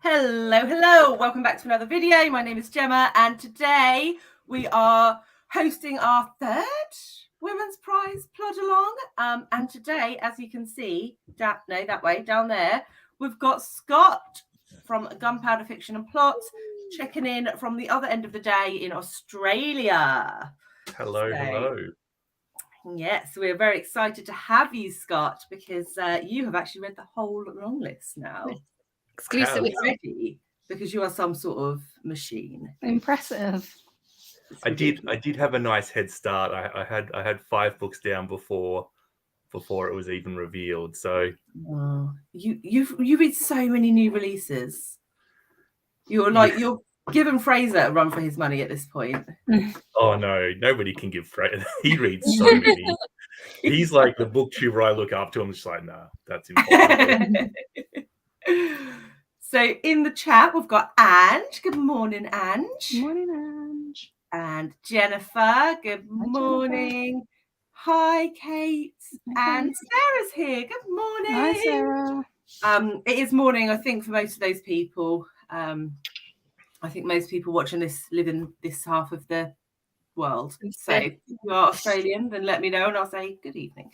Hello. Welcome back to another video. My name is Gemma, and today we are hosting our third Women's Prize Plodalong. And today, as you can see, down there, we've got Scott from Gunpowder Fiction and Plot checking in from the other end of the day in Australia. Hello. Yes, we're very excited to have you, Scott, because you have actually read the whole long list now. Exclusively ready, because you are some sort of machine. Impressive. I did have a nice head start. I had 5 books down before it was even revealed. So you read so many new releases. You're giving Fraser a run for his money at this point. Oh no, nobody can give Fraser. He reads so many. He's like the booktuber I look up to. I'm just like, nah, that's impossible. So in the chat, we've got Ange. Good morning, Ange. Good morning, Ange. And Jennifer. Good morning. Jennifer. Hi, Kate. Hi, and Sarah's here. Good morning. Hi, Sarah. It is morning, I think, for most of those people. I think most people watching this live in this half of the world. So if you are Australian, then let me know and I'll say good evening.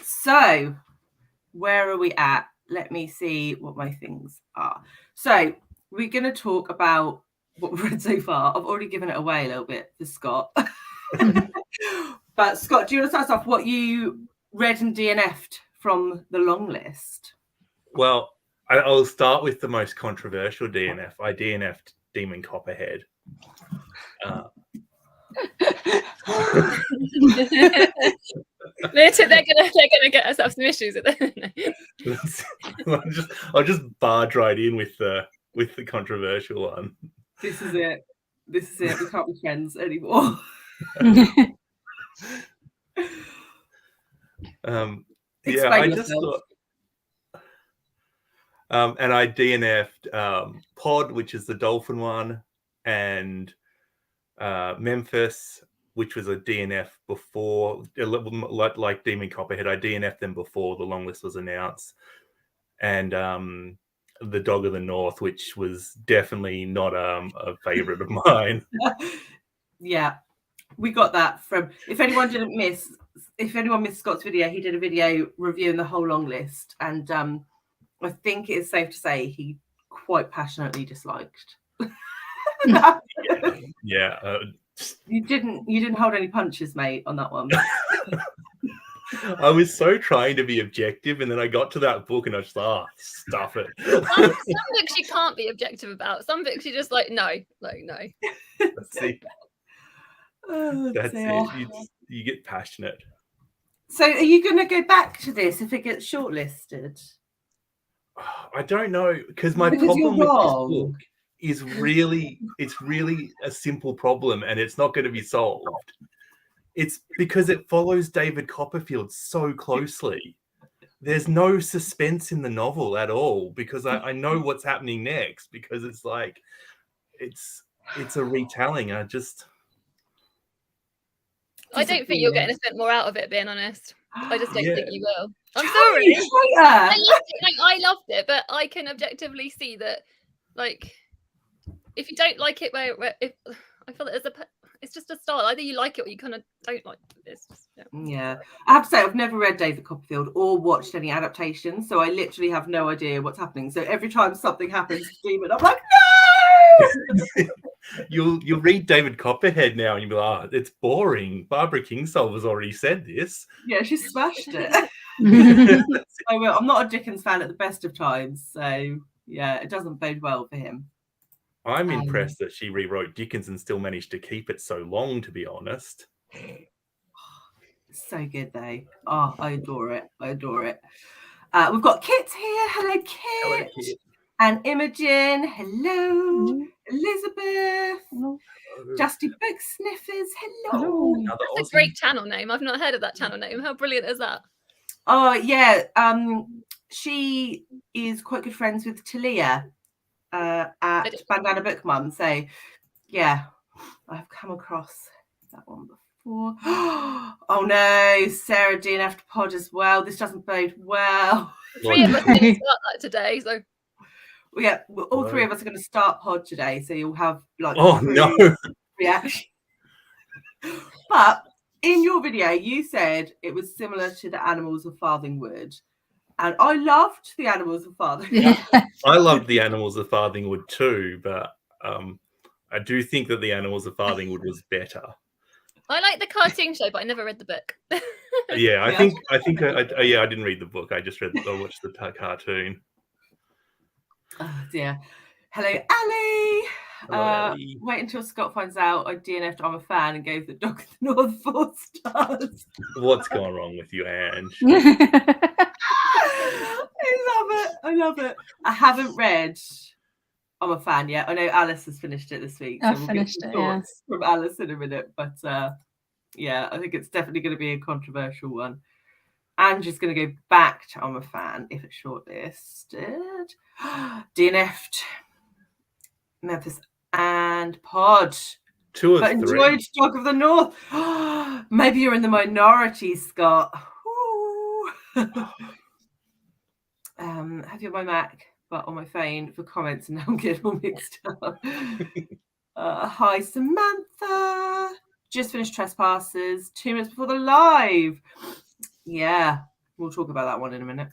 So where are we at? Let me see what my things are. So we're going to talk about what we've read so far. I've already given it away a little bit for Scott. But Scott, do you want to start off what you read and DNF'd from the long list? Well, I'll start with the most controversial DNF. I DNF'd Demon Copperhead. They're gonna get us up some issues at the I'll just barge right in with the controversial one. This is it. We can't be friends anymore. I just thought, and I DNF'd Pod, which is the dolphin one, and Memphis, which was a DNF before, like Demon Copperhead. I DNF'd them before the long list was announced, and the Dog of the North, which was definitely not a favorite of mine. Yeah, we got that from. If anyone missed Scott's video, he did a video reviewing the whole long list, and I think it is safe to say he quite passionately disliked. Yeah. You didn't hold any punches, mate, on that one. I was so trying to be objective, and then I got to that book and I was like, stuff it. Some books you can't be objective about. Some books you're just like, no. That's it. That's dear. it. You get passionate. So are you going to go back to this if it gets shortlisted? I don't know, because my problem with this book is it's really a simple problem, and it's not going to be solved. It's because it follows David Copperfield so closely. There's no suspense in the novel at all, because I know what's happening next, because it's like it's a retelling. I don't think you're getting a bit more out of it, being honest. I just don't think you will. I'm sorry. I loved it, but I can objectively see that, like, if you don't like it, if I feel that it's just a style. Either you like it or you kind of don't like it. Yeah. I have to say, I've never read David Copperfield or watched any adaptations, so I literally have no idea what's happening. So every time something happens to Demon, I'm like, no! You'll read David Copperhead now and you'll be like, oh, it's boring. Barbara Kingsolver's already said this. Yeah, she smashed it. I'm not a Dickens fan at the best of times, so yeah, it doesn't bode well for him. I'm impressed that she rewrote Dickens and still managed to keep it so long, to be honest. So good, though. Oh, I adore it. We've got Kit here. Hello, Kit. Hello, Kit. And Imogen. Hello. Elizabeth. Hello. Justy Book Sniffers. Hello. That's a great channel name. I've not heard of that channel name. How brilliant is that? Oh, yeah. She is quite good friends with Talia at Bandana Book Mum. So, yeah, I've come across that one before. Oh, no. Sarah DNF'd Pod as well. This doesn't bode well. 3 of us didn't start that today, so... Yeah, all three of us are going to start pod today, so you'll have like no reaction. But in your video, you said it was similar to the Animals of Farthingwood, and I loved the Animals of Farthingwood. I loved the Animals of Farthingwood too, but I do think that the Animals of Farthingwood was better. I like the cartoon show, but I never read the book. Yeah, I think I didn't read the book. I watched the cartoon. Oh dear. Hello, Ali. Hello, Ali. Wait until Scott finds out I DNF'd I'm a fan and gave the Dog of the North 4 stars. What's going wrong with you, Ange? I love it. I haven't read I'm a fan yet. I know Alice has finished it this week. I've finished it, yes. From Alice in a minute. But yeah, I think it's definitely going to be a controversial one. Angie's going to go back to I'm a fan if it's shortlisted. DNF'd Memphis and Pod. 2 of but 3. Enjoyed Dog of the North. Maybe you're in the minority, Scott. Have you on my Mac, but on my phone for comments, and now I'm getting all mixed up. Hi, Samantha. Just finished Trespassers 2 minutes before the live. Yeah, we'll talk about that one in a minute.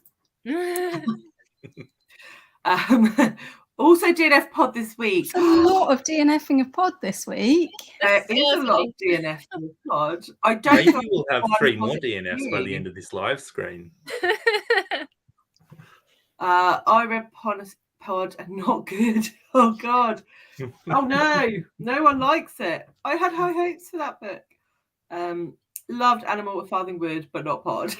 Also DNF pod this week. It's a lot of DNFing of pod this week. There is a lot of DNF of pod. I don't Maybe know we'll have 3 more DNFs by the end of this live screen. I read pod and not good. Oh God. Oh no, no one likes it. I had high hopes for that book. Loved Animal of Farthingwood, but not pod.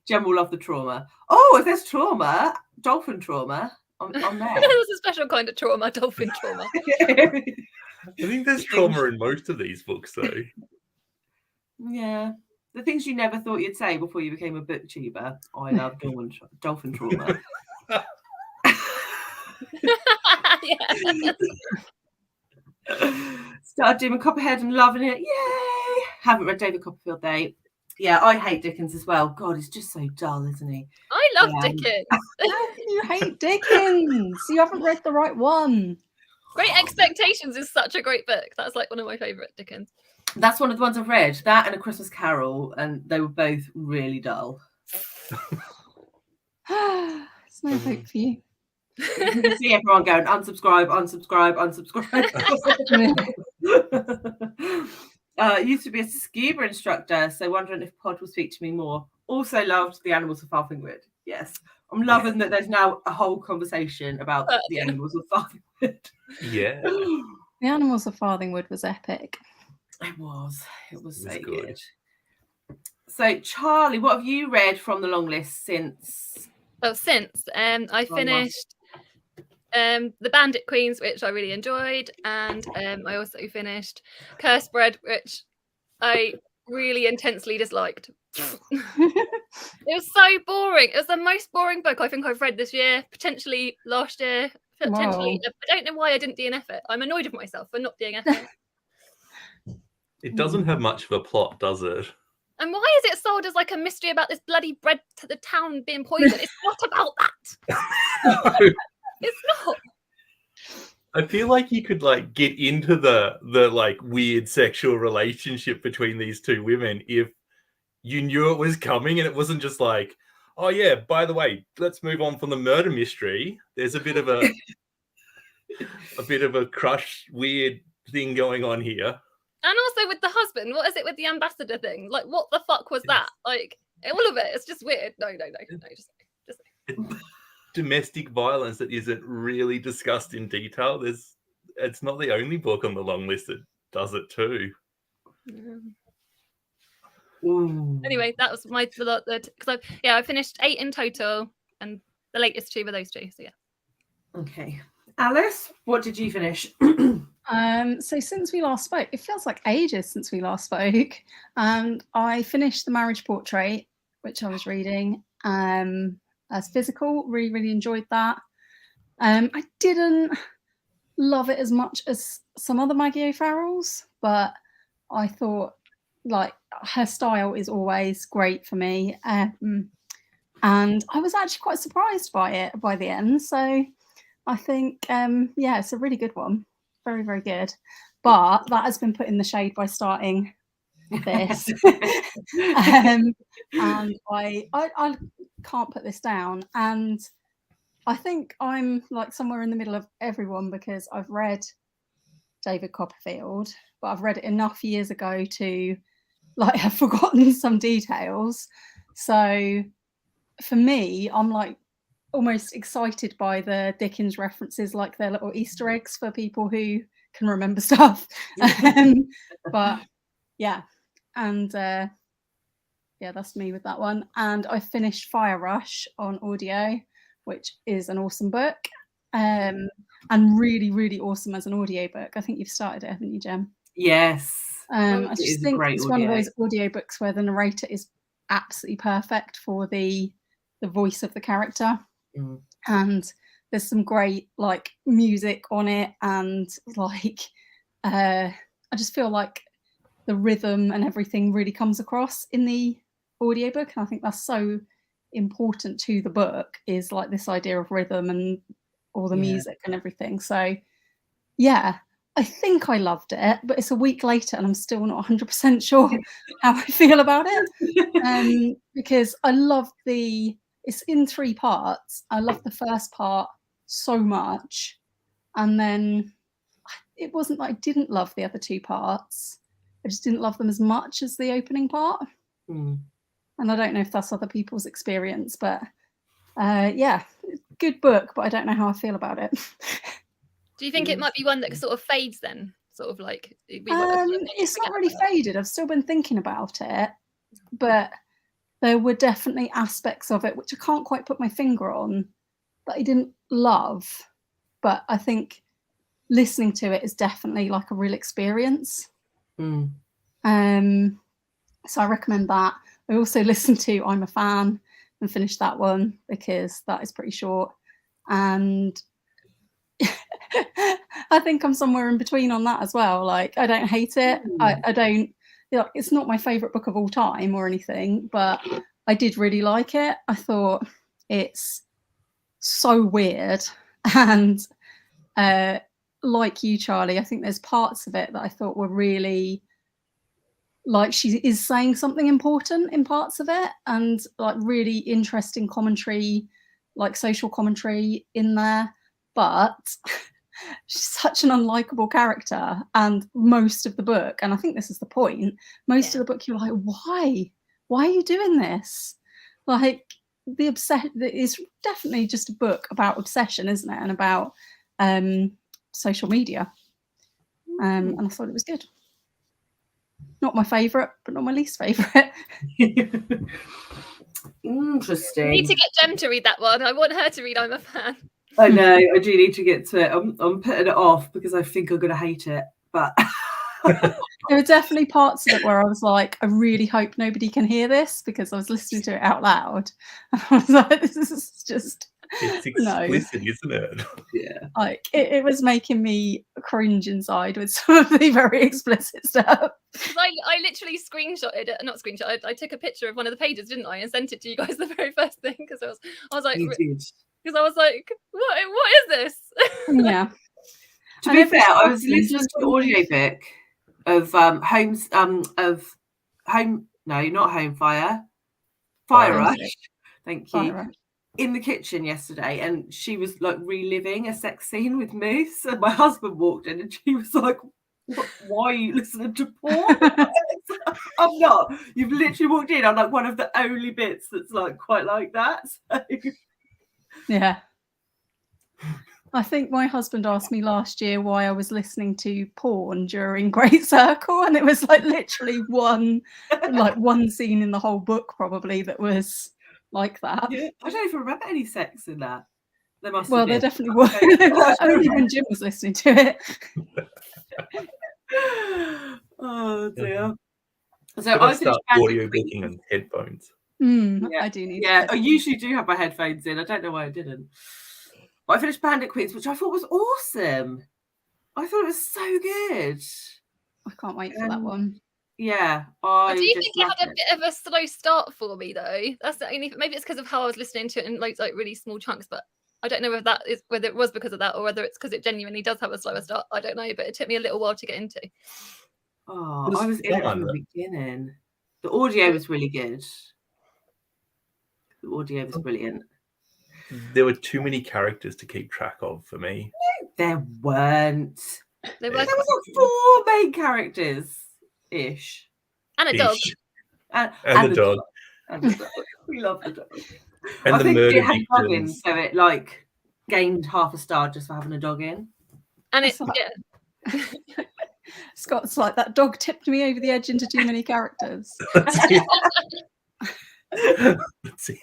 Jem will love the trauma. Oh, if there's trauma, dolphin trauma on there. There's a special kind of trauma, dolphin trauma. I think there's trauma in most of these books, though. Yeah. The things you never thought you'd say before you became a booktuber. I love dolphin trauma. Started doing Copperhead and loving it. Yay! Haven't read David Copperfield though. Yeah, I hate Dickens as well. God, he's just so dull, isn't he? I love Dickens. How can you hate Dickens? You haven't read the right one. Great Expectations is such a great book. That's like one of my favourite Dickens. That's one of the ones I've read. That and A Christmas Carol, and they were both really dull. There's no hope for you. You can see everyone going unsubscribe. Used to be a scuba instructor, so wondering if pod will speak to me more. Also loved The Animals of Farthingwood. Yes, I'm loving that there's now a whole conversation about The Animals of Farthingwood. Yeah. The Animals of Farthingwood was epic. It was so good. So Charlie, what have you read from the long list since? I finished The Bandit Queens, which I really enjoyed, and I also finished Curse Bread, which I really intensely disliked. It was so boring. It was the most boring book I think I've read this year, potentially last year, potentially. Whoa. I don't know why I didn't DNF it. I'm annoyed with myself for not DNFing it. It doesn't have much of a plot, does it? And why is it sold as like a mystery about this bloody bread to the town being poisoned? It's not about that. It's not. I feel like you could like get into the like weird sexual relationship between these two women if you knew it was coming and it wasn't just like, oh yeah, by the way, let's move on from the murder mystery. There's a bit of a crush weird thing going on here. And also with the husband, what is it with the ambassador thing? Like, what the fuck was that? Like, all of it, it's just weird. No, just domestic violence that isn't really discussed in detail. It's not the only book on the long list that does it too. Anyway, that was my because I finished 8 in total, and the latest 2 were those 2. So yeah. Okay, Alice, what did you finish? So since we last spoke, it feels like ages since we last spoke. I finished The Marriage Portrait, which I was reading as physical. Really enjoyed that. I didn't love it as much as some other Maggie O'Farrell's, but I thought like her style is always great for me. And I was actually quite surprised by it by the end. So I think, yeah, it's a really good one. Very, very good. But that has been put in the shade by starting this. And I can't put this down. And I think I'm like somewhere in the middle of everyone, because I've read David Copperfield, but I've read it enough years ago to like have forgotten some details. So for me, I'm like almost excited by the Dickens references, like they're little Easter eggs for people who can remember stuff. But yeah, and yeah, that's me with that one. And I finished Fire Rush on audio, which is an awesome book, and really, really awesome as an audiobook. I think you've started it, haven't you, Jem? Yes. I just think it's one of those audiobooks where the narrator is absolutely perfect for the voice of the character. And there's some great like music on it, and like I just feel like the rhythm and everything really comes across in the audiobook, and I think that's so important to the book, is like this idea of rhythm and all the music and everything. So yeah, I think I loved it, but it's a week later and I'm still not 100% sure how I feel about it. Because I love it's in 3 parts. I love the first part so much, and then it wasn't that I didn't love the other 2 parts. I just didn't love them as much as the opening part. And I don't know if that's other people's experience, but yeah, good book, but I don't know how I feel about it. Do you think it might be one that sort of fades then? Sort of like it's not really faded. I've still been thinking about it, but there were definitely aspects of it which I can't quite put my finger on that I didn't love. But I think listening to it is definitely like a real experience. So I recommend that. I also listened to I'm a Fan and finished that one because that is pretty short. And I think I'm somewhere in between on that as well. Like, I don't hate it. I don't, you know, it's not my favourite book of all time or anything, but I did really like it. I thought it's so weird. And like you, Charlie, I think there's parts of it that I thought were really, like, she is saying something important in parts of it, and like really interesting commentary, like social commentary in there. But she's such an unlikable character, and most of the book, and I think this is the point, most of the book you're like, why are you doing this? Like, the obsession is definitely just a book about obsession, isn't it, and about social media. And I thought it was good. Not my favourite, but not my least favourite. Interesting. You need to get Jem to read that one. I want her to read I'm a Fan. I know, I do need to get to it. I'm putting it off because I think I'm going to hate it. But there were definitely parts of it where I was like, I really hope nobody can hear this, because I was listening to it out loud. And I was like, this is just... It's explicit, isn't it? Yeah. Like, it was making me cringe inside with some of the very explicit stuff. I literally I took a picture of one of the pages, didn't I, and sent it to you guys the very first thing, because I was like, because I was like, what is this? Yeah. To be fair, I was listening to an audiobook of Fire Rush. Thank you. Fire Rush. In the kitchen yesterday, and she was like reliving a sex scene with Moose, and my husband walked in and she was like, why are you listening to porn? I'm not. You've literally walked in on like one of the only bits that's like quite like that. So. Yeah. I think my husband asked me last year why I was listening to porn during Great Circle, and it was like literally one scene in the whole book probably that was like that. Yeah, I don't even remember any sex in that. There must well, have been. There definitely was. Only when Jim was listening to it. Oh dear. So I start audiobooking on headphones. I do need. Yeah, I usually do have my headphones in. I don't know why I didn't. But I finished Bandit Queens, which I thought was awesome. I thought it was so good. I can't wait for that one. Yeah, I do think it had a bit of a slow start for me, though. That's the only. Maybe it's because of how I was listening to it in like really small chunks. But I don't know whether it was because of that or whether it's because it genuinely does have a slower start. I don't know, but it took me a little while to get into. Oh, I was in it from the beginning. The audio was really good. The audio was brilliant. There were too many characters to keep track of for me. There weren't. There was like 4 main characters ish. And a dog. And the dog. And the dog. We love the dog. And I think it had a dog in, victims. so it like gained half a star just for having a dog in. And it's Scott's like, that dog tipped me over the edge into too many characters. Let's see.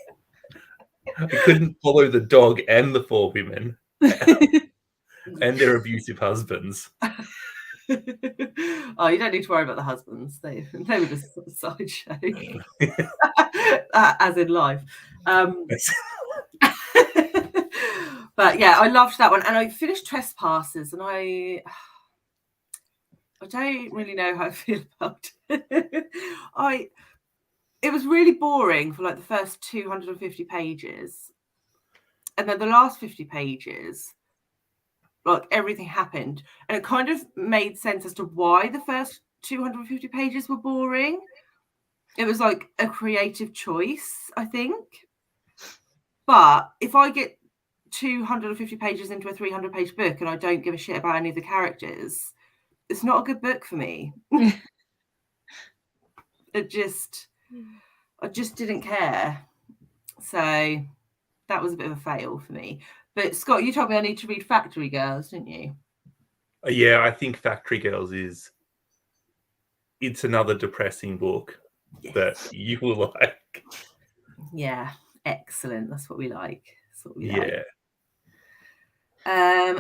I couldn't follow the dog and the 4 women and their abusive husbands. Oh, you don't need to worry about the husbands. They were just a sideshow, as in life. But yeah, I loved that one, and I finished Trespassers, and I don't really know how I feel about it. It was really boring for like the first 250 pages, and then the last 50 pages, like everything happened, and it kind of made sense as to why the first 250 pages were boring. It was like a creative choice, I think. But if I get 250 pages into a 300-page book and I don't give a shit about any of the characters, it's not a good book for me. I just didn't care. So that was a bit of a fail for me. But Scott, you told me I need to read Factory Girls, didn't you? Yeah, I think Factory Girls it's another depressing book that you will like. Yeah, excellent. That's what we like. That's what we like.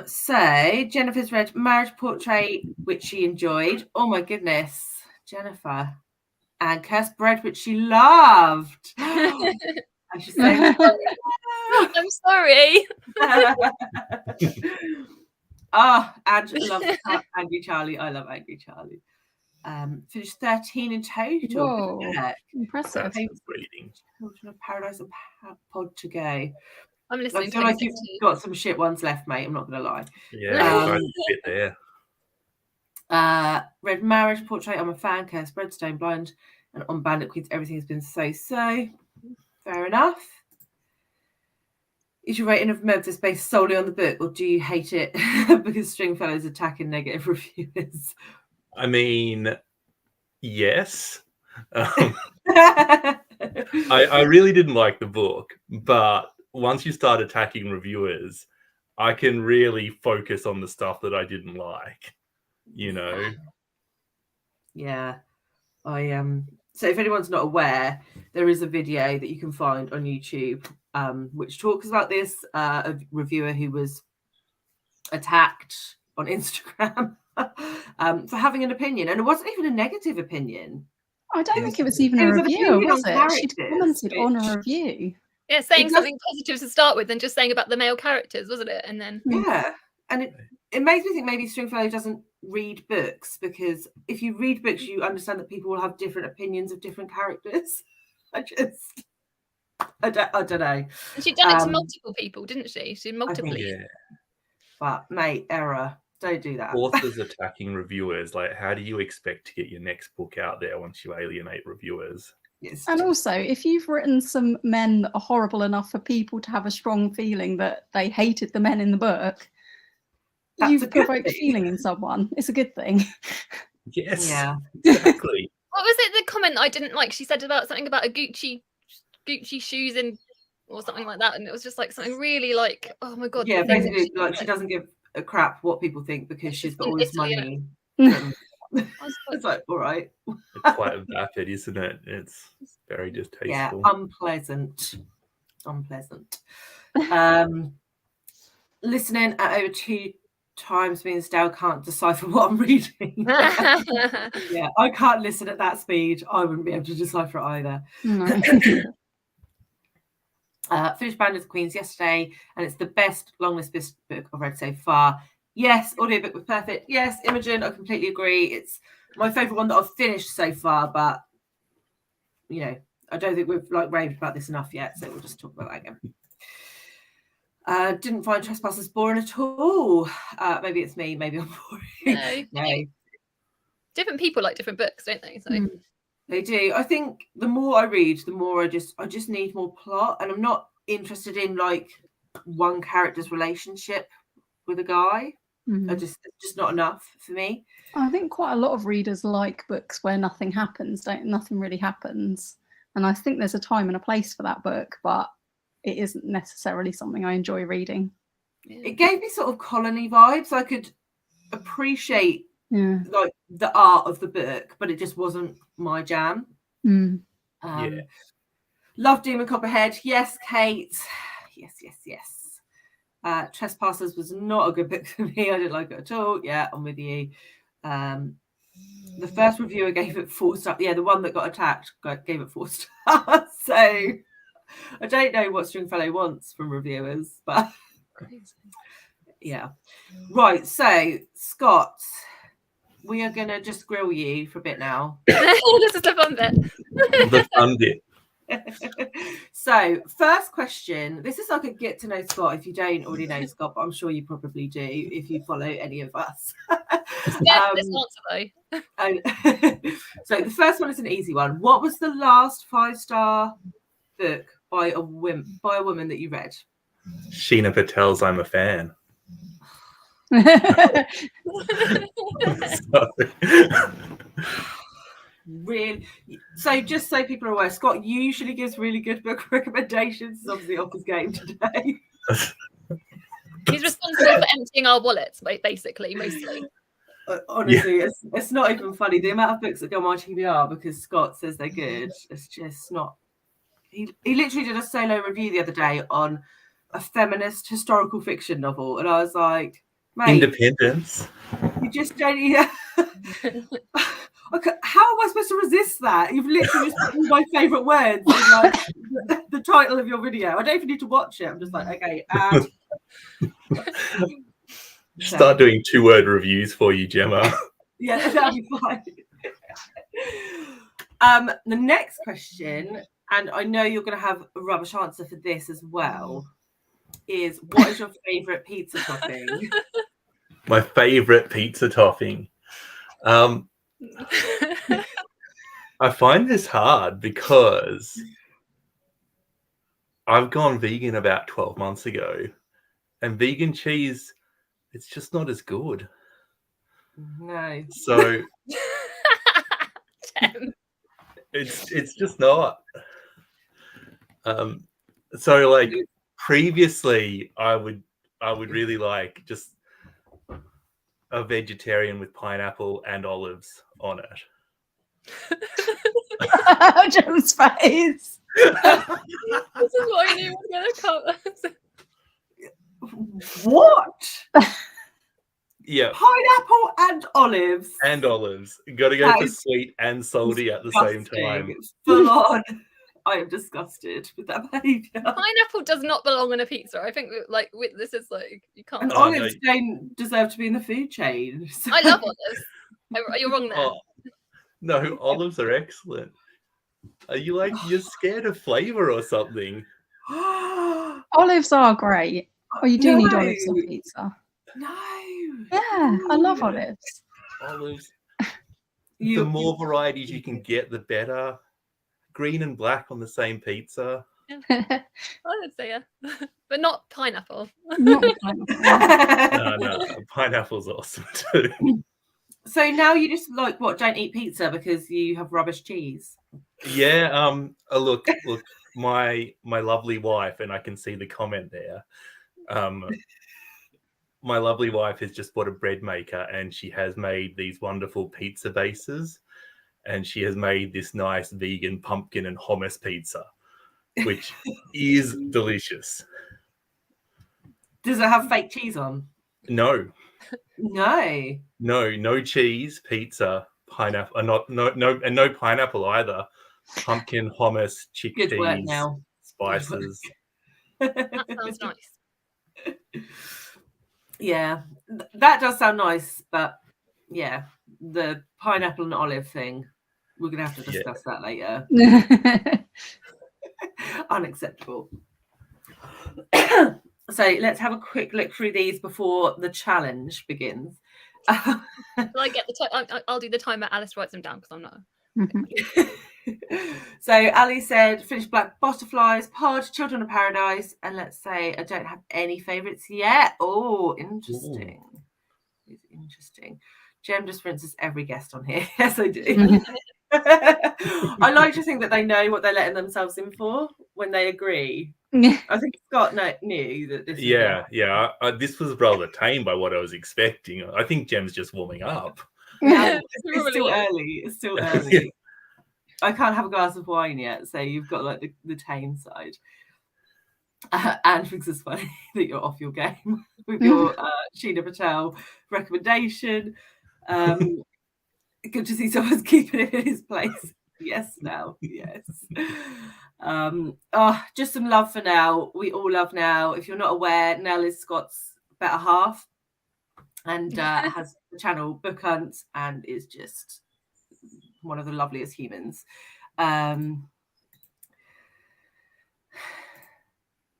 So Jennifer's read Marriage Portrait, which she enjoyed. Oh my goodness, Jennifer. And Cursed Bread, which she loved. I should say, I'm sorry. Ange loves Angry Charlie. I love Angry Charlie. Finished 13 in total. Whoa, impressive. Reading. Children of Paradise and Pod to go. I'm listening. I feel like you've got some shit ones left, mate. I'm not going to lie. Yeah, a bit there. Read Marriage Portrait. I'm a fan. Cursed Bread, Stone Blind, and on Bandit Queens, everything has been so. Fair enough. Is your rating of Memphis based solely on the book, or do you hate it because Stringfellow's attacking negative reviewers? I mean, yes. I really didn't like the book, but once you start attacking reviewers, I can really focus on the stuff that I didn't like, you know? Yeah. So if anyone's not aware, there is a video that you can find on YouTube which talks about this, a reviewer who was attacked on Instagram for having an opinion, and it wasn't even a negative opinion. I don't think it was even a review, was it? She'd commented on a review. Yeah, saying something positive to start with and just saying about the male characters, wasn't it? And then and it makes me think maybe Stringfellow doesn't read books, because if you read books, you understand that people will have different opinions of different characters. I don't know. And she'd done it to multiple people, didn't she? She multiple. Yeah. But mate, error. Don't do that. Authors attacking reviewers. Like, how do you expect to get your next book out there once you alienate reviewers? Yes. And also, if you've written some men that are horrible enough for people to have a strong feeling that they hated the men in the book, you've provoked a feeling in someone. It's a good thing. Yes. Yeah. Exactly. What was it? The comment I didn't like? She said about something about a Gucci shoes in, or something like that, and it was just like something really like, oh my god. Yeah, basically, like she doesn't give a crap what people think because she's got all this money. It's like, all right. It's quite vapid, isn't it? It's very distasteful. Yeah, unpleasant. Listening at over 2 times means Dale can't decipher what I'm reading. Yeah, I can't listen at that speed. I wouldn't be able to decipher it either. Finished Bandits of Queens yesterday, and it's the best longlist book I've read so far. Yes, audiobook was perfect. Yes, Imogen, I completely agree. It's my favourite one that I've finished so far, but you know, I don't think we've like raved about this enough yet, so we'll just talk about that again. Didn't find Trespassers boring at all. Maybe it's me. Maybe I'm boring. No. Different people like different books, don't they? So They do. I think the more I read, the more I just need more plot, and I'm not interested in like one character's relationship with a guy. It's just not enough for me. I think quite a lot of readers like books where nothing really happens. And I think there's a time and a place for that book, but it isn't necessarily something I enjoy reading. It gave me sort of colony vibes. I could appreciate like the art of the book, but it just wasn't my jam. Love Demon Copperhead. Yes, Kate. Yes. Trespassers was not a good book for me. I didn't like it at all. Yeah, I'm with you. The first reviewer gave it 4 stars. Yeah, the one that got attacked gave it 4 stars. So I don't know what Stringfellow wants from reviewers, but yeah. Right, so Scott, we are gonna just grill you for a bit now. This is the fun bit. The fun bit. So, first question. This is like a get to know Scott if you don't already know Scott, but I'm sure you probably do if you follow any of us. This answer though. So the first one is an easy one. What was the last 5-star book by a woman that you read? Sheena Patel's I'm a Fan. Really? So just so people are aware, Scott usually gives really good book recommendations. He's obviously off his game today. He's responsible for emptying our wallets, basically, mostly. Honestly, it's not even funny. The amount of books that go on my TBR because Scott says they're good, it's just not. He literally did a solo review the other day on a feminist historical fiction novel, and I was like, mate, Independence. You just don't. Okay, how am I supposed to resist that? You've literally just put all my favourite words in like the title of your video. I don't even need to watch it. I'm just like, okay, Start doing 2-word reviews for you, Gemma. Yeah, that'll be fine. The next question, and I know you're going to have a rubbish answer for this as well, is what is your favourite pizza topping? My favourite pizza topping. I find this hard because I've gone vegan about 12 months ago, and vegan cheese, it's just not as good. No. So it's just not. So like previously I would really like just a vegetarian with pineapple and olives on it. Jim's face. This is what I knew was going to come. What? Yeah. Pineapple and olives. And olives. You got to go for sweet and salty at the same time. It's full on. I am disgusted with that behaviour. Pineapple does not belong on a pizza. I think this is like you can't. And olives don't deserve to be in the food chain. So. I love olives. You're wrong there. Oh, no, olives are excellent. Are you like you're scared of flavour or something? Olives are great. Oh, you do need olives on pizza. No. Yeah, I love olives. Olives. The more varieties you can get, the better. Green and black on the same pizza. Yeah. I would say yeah, but not pineapple. Not pineapple. No, pineapple's awesome too. So now you just like what? Don't eat pizza because you have rubbish cheese. Yeah. Look. My lovely wife, and I can see the comment there. My lovely wife has just bought a bread maker, and she has made these wonderful pizza bases. And she has made this nice vegan pumpkin and hummus pizza, which is delicious. Does it have fake cheese on? No. No cheese, pizza, pineapple, no pineapple either. Pumpkin, hummus, Good work chickpeas, now. spices. That sounds nice. Yeah, that does sound nice, but yeah, the pineapple and olive thing, we're gonna have to discuss that later. Unacceptable. So let's have a quick look through these before the challenge begins. Will I get the time? I'll do the timer. Alice writes them down because I'm not. So Ali said, finish Black Butterflies, Pod, Children of Paradise, and let's say I don't have any favourites yet. Oh, interesting. It's interesting. Jem just rinses every guest on here. Yes, I do. I like to think that they know what they're letting themselves in for when they agree. I think Scott knew that this. Yeah. This was rather tame by what I was expecting. I think Jem's just warming up. Yeah, it's still early. It's still early. I can't have a glass of wine yet, so you've got like the tame side. Anne thinks it's funny that you're off your game with your Sheena Patel recommendation. Good to see someone's keeping it in his place. Yes, now. Yes. Just some love for Nell. We all love Nell. If you're not aware, Nell is Scott's better half and has the channel Book Hunt and is just one of the loveliest humans.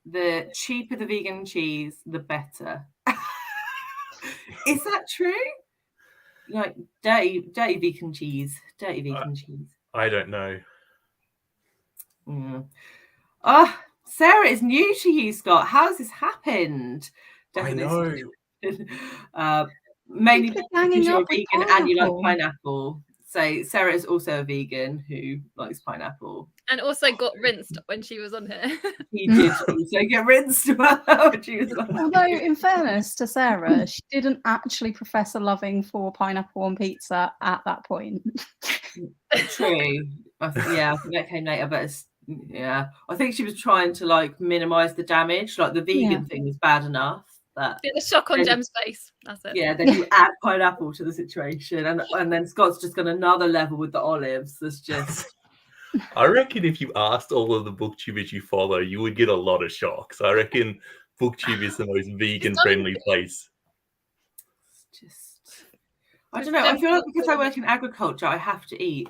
The cheaper the vegan cheese, the better. Is that true? Like dirty vegan cheese. Dirty vegan cheese. I don't know. Sarah is new to you, Scott. How's this happened? Definitely. I know. Mainly because you're a vegan and you like pineapple. So Sarah is also a vegan who likes pineapple. And also got rinsed when she was on here. He did also get rinsed when she was on. Although, in fairness to Sarah, she didn't actually profess a loving for pineapple on pizza at that point. True. I think that came later, but I think she was trying to like minimize the damage. Like the vegan thing was bad enough. But the shock on Jem's face. That's it. Yeah, then you add pineapple to the situation, and then Scott's just gone another level with the olives. That's just. I reckon if you asked all of the booktubers you follow, you would get a lot of shocks. I reckon booktube is the most vegan-friendly place. I don't know. I feel like because I work in agriculture, I have to eat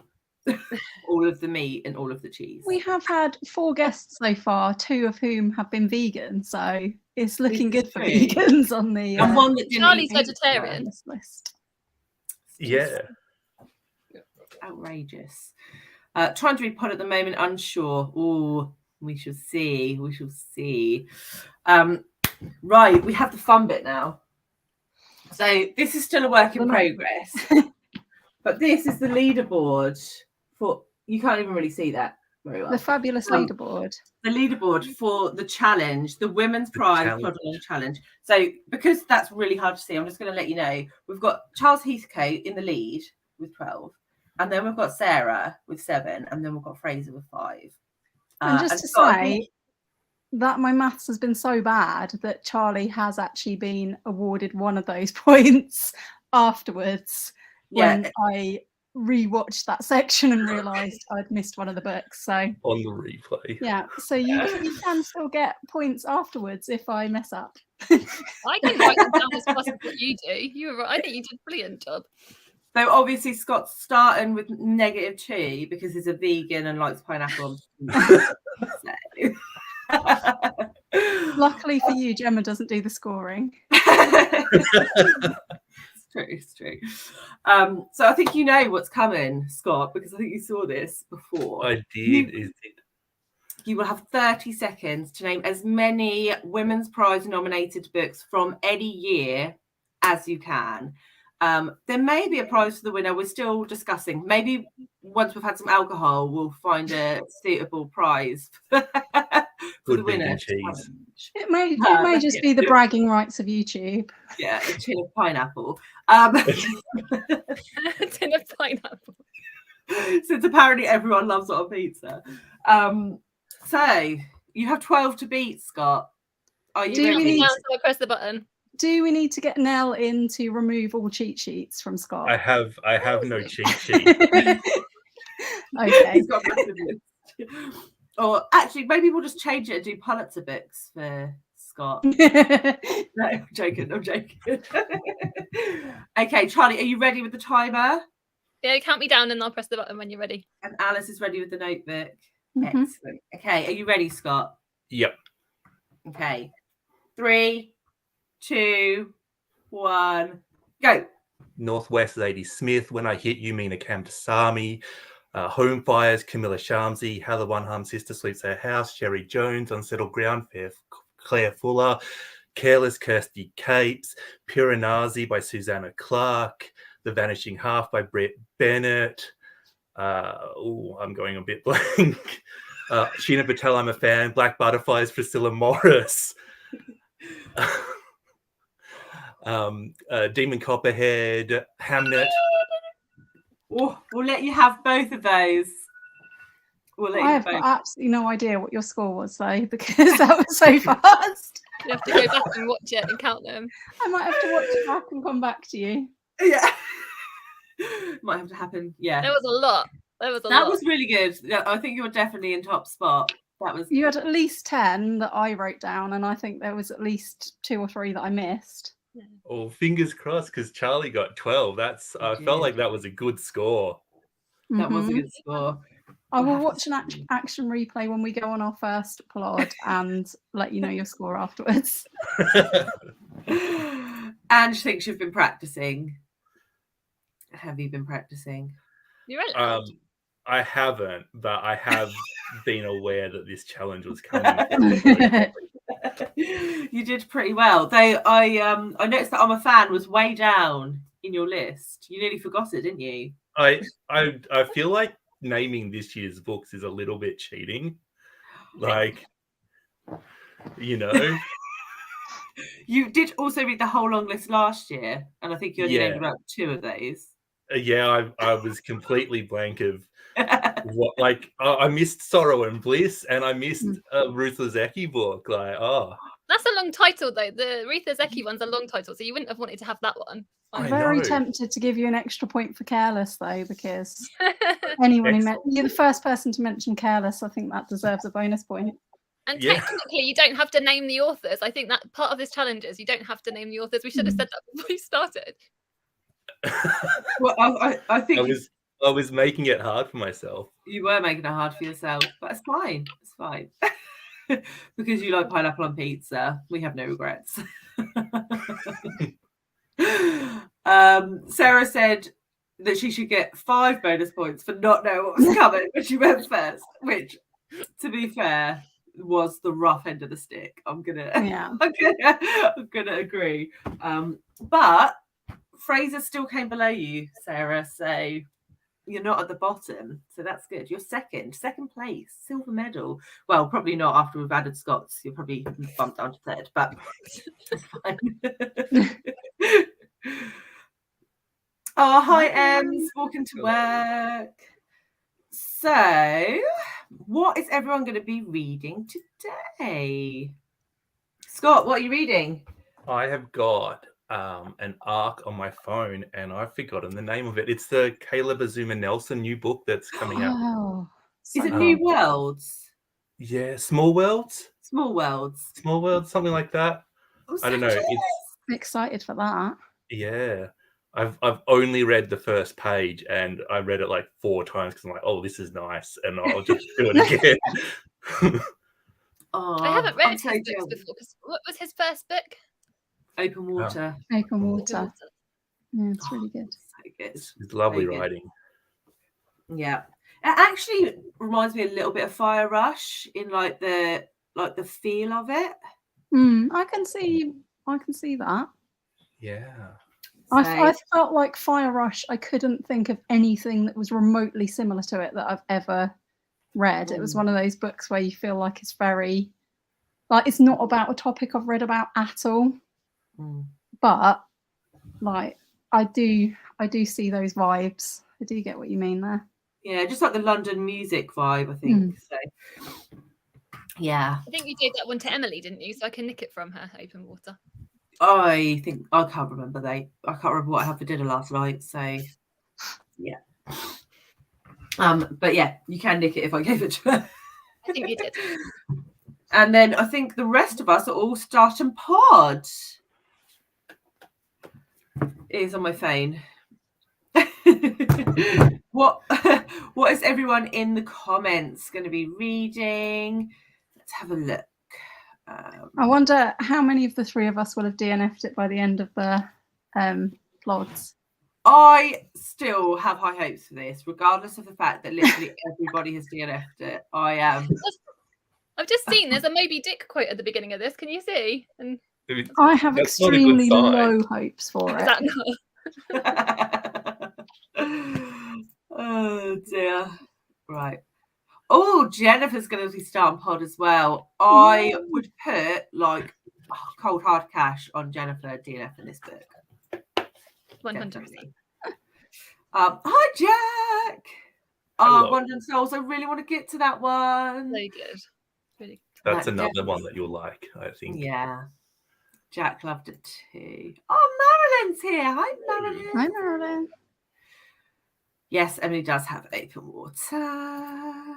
all of the meat and all of the cheese. We have had 4 guests so far, 2 of whom have been vegan, so it's looking good for vegans on the. And one that Charlie's vegetarian list. Yeah. Outrageous. Trying to read Pod at the moment, unsure. Oh, we shall see. We shall see. Right, we have the fun bit now. So this is still a work in progress, but this is the leaderboard for. You can't even really see that very well. The fabulous leaderboard. The leaderboard for the challenge, the Women's Prize Plodalong Challenge. So because that's really hard to see, I'm just going to let you know we've got Charles Heathcote in the lead with 12. And then we've got Sarah with 7, and then we've got Fraser with 5. And just to say that my maths has been so bad that Charlie has actually been awarded one of those points afterwards when I rewatched that section and realised I'd missed one of the books. So on the replay. Yeah, so you can still get points afterwards if I mess up. I can write them down as fast as what you do. You were right. I think you did a brilliant job. So obviously Scott's starting with -2 because he's a vegan and likes pineapple. Luckily for you, Gemma doesn't do the scoring. It's true. So I think you know what's coming, Scott, because I think you saw this before. I did. You will have 30 seconds to name as many Women's Prize nominated books from any year as you can. There may be a prize for the winner. We're still discussing. Maybe once we've had some alcohol, we'll find a suitable prize for the winner. Cheese. It may just be the bragging rights of YouTube. Yeah, a tin of pineapple. A tin of pineapple. Since apparently everyone loves it on pizza. So you have 12 to beat, Scott. Are you ready? Now, so I press the button. Do we need to get Nell in to remove all cheat sheets from Scott? I have no cheat sheet. Okay. He's got a massive list. Or actually, maybe we'll just change it and do Pulitzer books for Scott. No, I'm joking. Okay, Charlie, are you ready with the timer? Yeah, count me down and I'll press the button when you're ready. And Alice is ready with the notebook. Mm-hmm. Excellent. Okay, are you ready, Scott? Yep. Okay. 3, 2, 1, go. Northwest Lady Smith, When I Hit You Mean a Cam to Sami, Home Fires, Camilla Shamsi, How the One Harm Sister Sleeps at Her House, Sherry Jones, Unsettled Ground, Claire Fuller, Careless, Kirsty Capes, Piranesi by Susanna Clark, The Vanishing Half by Brett Bennett. I'm going a bit blank. Sheena Patel, I'm a Fan, Black Butterflies, Priscilla Morris. Demon Copperhead, Hamnet. Oh, we'll let you have both of those. I have got absolutely no idea what your score was, though, because that was so fast. You have to go back and watch it and count them. I might have to watch it back and come back to you. Yeah. Might have to happen. Yeah. There was a lot. That was really good. I think you were definitely in top spot. That was. You had at least 10 that I wrote down, and I think there was at least 2 or 3 that I missed. Oh, fingers crossed, because Charlie got 12. I felt like that was a good score. That was a good score. I will watch an action replay when we go on our first plod and let you know your score afterwards. Ange thinks you've been practicing. Have you been practicing? You're right. I haven't, but I have been aware that this challenge was coming. You did pretty well. Though I noticed that I'm a Fan was way down in your list. You nearly forgot it, didn't you? I feel like naming this year's books is a little bit cheating. Like, you know. You did also read the whole long list last year, and I think you only named about 2 of those. I was completely blank of what. Like, I missed Sorrow and Bliss, and I missed Ruth Ozeki book. Like, that's a long title though. The Ruth Ozeki one's a long title, so you wouldn't have wanted to have that one. I'm very tempted to give you an extra point for Careless though, because anyone you're the first person to mention Careless. I think that deserves a bonus point. And technically, you don't have to name the authors. I think that part of this challenge is you don't have to name the authors. We should have said that before you started. Well, I think I was making it hard for myself. You were making it hard for yourself, but it's fine. It's fine. Because you like pineapple on pizza. We have no regrets. Sarah said that she should get 5 bonus points for not knowing what was coming when she went first, which, to be fair, was the rough end of the stick. I'm gonna agree. But Fraser still came below you, Sarah, so you're not at the bottom, so that's good. You're second place, silver medal. Well, probably not after we've added Scots. You're probably bumped down to 3rd, but that's fine. Oh, hi, Ems. Walking to work. So, what is everyone going to be reading today? Scott, what are you reading? I have got an arc on my phone, and I've forgotten the name of it. It's the Caleb Azuma Nelson new book that's coming out. Is it New Worlds? Yeah, Small Worlds, something like that. I don't know. I'm excited for that. Yeah, I've only read the first page, and I read it like 4 times because I'm like, oh, this is nice, and I'll just do it again. I haven't read his books before. What was his first book? Open Water. Open Water. Yeah, it's really good. So good. It's lovely writing. Yeah, it actually reminds me a little bit of Fire Rush in like the feel of it. I can see that. Yeah. I felt like Fire Rush. I couldn't think of anything that was remotely similar to it that I've ever read. It was one of those books where you feel like it's very, like, it's not about a topic I've read about at all. But like I do see those vibes. I do get what you mean there. Yeah, just like the London music vibe, I think. So yeah. I think you gave that one to Emily, didn't you? So I can nick it from her, Open Water. I can't remember what I had for dinner last night, so yeah. But yeah, you can nick it if I gave it to her. I think you did. And then I think the rest of us are all starting pod. It is on my phone. What is everyone in the comments going to be reading? Let's have a look. I wonder how many of the three of us will have DNF'd it by the end of the plods. I still have high hopes for this, regardless of the fact that literally everybody has DNF'd it. I am. I've just seen there's a Moby Dick quote at the beginning of this. Can you see? And I have That's not a good extremely sign. low hopes for is it. that not? Oh dear. Right. Oh, Jennifer's going to be starting pod as well. I would put like cold hard cash on Jennifer DNF in this book. 100%. Definitely. Hi, Jack. Hello. Wandering Souls. I really want to get to that one. Very good. Really good. That's That another definitely- one that you'll like, I think. Yeah. Jack loved it too. Oh, Marilyn's here. Hi, Marilyn. Hi, Marilyn. Yes, Emily does have open water.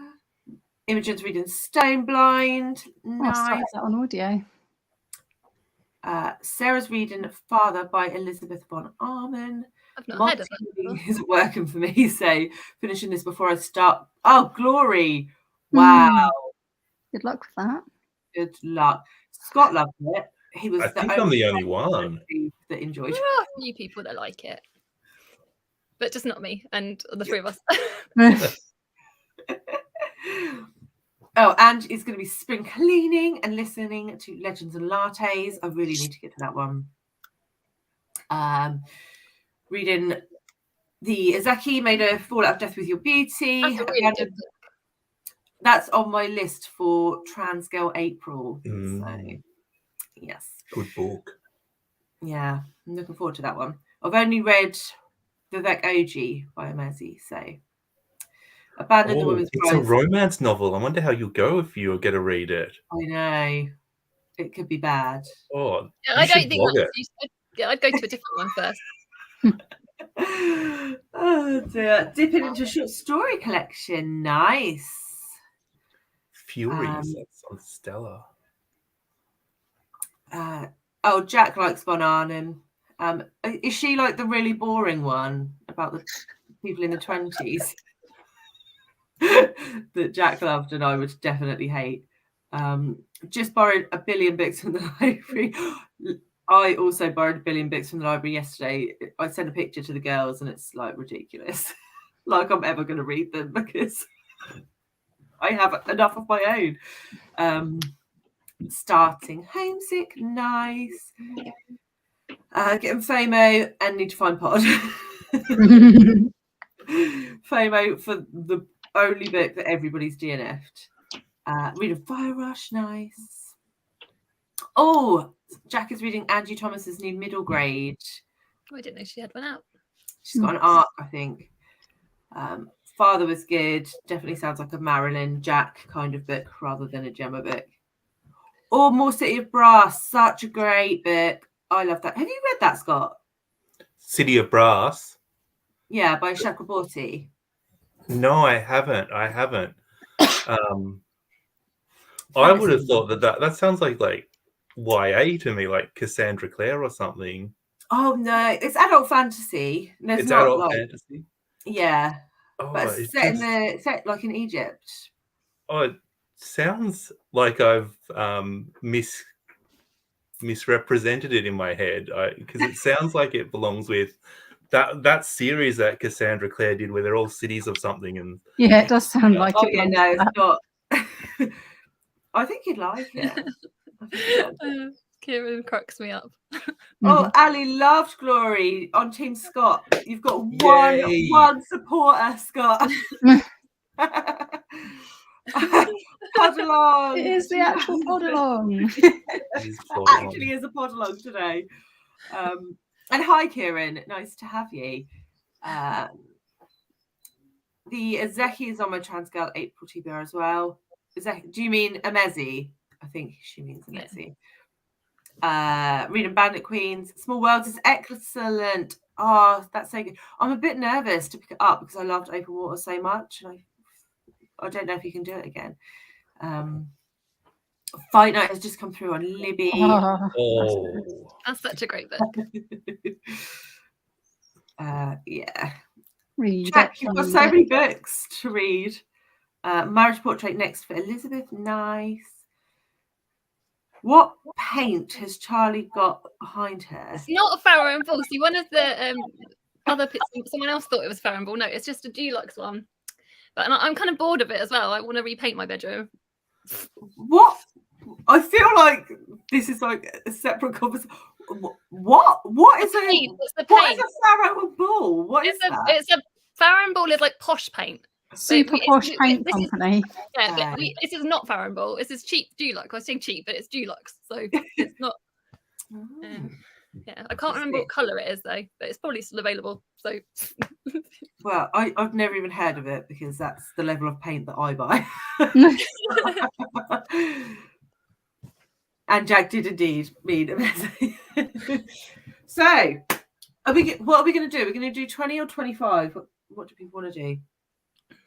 Imogen's reading Stone Blind. Oh, I started Nice. that on audio. Sarah's reading Father by Elizabeth von Arman. I've not heard of that Monty before. isn't working for me, so finishing this before I start. Oh, Glory. Wow. Good luck with that. Good luck. Scott loved it. He was I the think I'm the only one. that enjoyed There it. are a few people that like it, but just not me and the three of us. Oh, and it's going to be spring cleaning and listening to Legends and Lattes. I really need to get to that one. Reading the Azaki Made a Fall Out of Death with Your Beauty. That's a really good book. That's on my list for Trans Girl April. Mm. So, yes. Good book. Yeah, I'm looking forward to that one. I've only read Vivek Oji by Amezi, so Abandoned the Oh, Women's it's a Prize. romance novel. I wonder how you'll go if you get to read it. I know. It could be bad. Oh, Yeah, you I should don't think blog that's. it. I'd go to a different one first. Oh dear. Dipping into a short story collection. Nice. Furies. That's on Stella. Jack likes Von Arnim. Is she like the really boring one about the people in the 20s that Jack loved and I would definitely hate? Just borrowed a billion books from the library. I also borrowed a billion books from the library yesterday. I sent a picture to the girls and it's like ridiculous. Like I'm ever going to read them because I have enough of my own. Starting homesick, nice. Getting FOMO and need to find pod. FOMO for the only book that everybody's DNF'd. Reading Fire Rush, nice. Oh, Jack is reading Angie Thomas's new middle grade. Oh, I didn't know she had one out. She's got an arc, I think. Father was good. Definitely sounds like a Marilyn Jack kind of book rather than a Gemma book. Oh, More City of Brass, such a great book. I love that. Have you read that, Scott? City of Brass. Yeah, by Chakraborty. No, I haven't. I would have thought that sounds like YA to me, like Cassandra Clare or something. Oh no, it's adult fantasy. It's adult fantasy. Yeah, Oh, but it's set like in Egypt. Oh, it sounds like I've misrepresented it in my head because it sounds like it belongs with that series that Cassandra Clare did, where they're all cities of something. And yeah, it does sound like oh it. yeah, no, it's not. I think you'd like it. Kieran cracks me up. Oh, Ali loved Glory on Team Scott. You've got Yay. one supporter, Scott. Plodalong. It is the actual Plodalong. Actually is a Plodalong today. And hi, Kieran. Nice to have you. The Azeki is on my Trans Girl April TBR as well. Do you mean Amezi? I think she means Amezi. Reading Bandit Queens. Small Worlds is excellent. Oh, that's so good. I'm a bit nervous to pick it up because I loved Open Water so much. And I don't know if you can do it again. Fight Night has just come through on Libby. Oh, That's such a great book. Yeah. Read Jack, it, you've got read so it. many books to read. Marriage Portrait next for Elizabeth. Nice. What paint has Charlie got behind her? It's not a Farrow and Ball. See, one of the other someone else thought it was Farrow and Ball. No, it's just a Dulux one. But I'm kind of bored of it as well. I want to repaint my bedroom. What? I feel like this is like a separate conversation. What is Paint. It's the what paint. is a Farrow and Ball? What is that? It's a Farrow and Ball is like posh paint. Super posh paint company. But this is not Farrow and Ball. This is cheap Dulux. I was saying cheap, but it's Dulux, so it's not. Yeah, I can't remember what colour it is though, but it's probably still available. So, well, I've never even heard of it because that's the level of paint that I buy. And Jack did indeed mean amazing. So, what are we going to do? We're going to do 20 or 25? What do people want to do?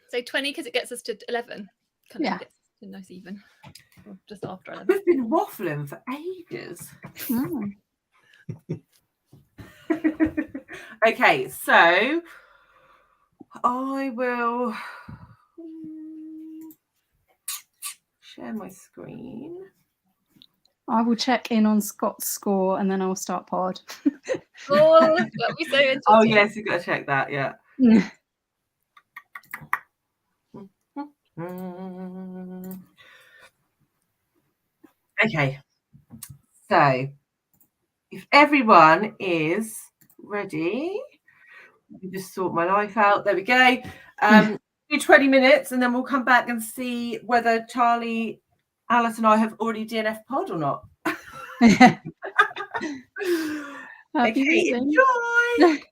So 20 because it gets us to 11. Kind of gets to nice even. Or just after 11. We've been waffling for ages. Okay, so I will share my screen. I will check in on Scott's score and then I'll start pod. Oh, that'll be so interesting. Oh yes, you've got to check that, yeah. Okay, so if everyone is ready, let me just sort my life out. There we go. Do 20 minutes and then we'll come back and see whether Charlie, Alice and I have already DNF pod or not. Okay, enjoy.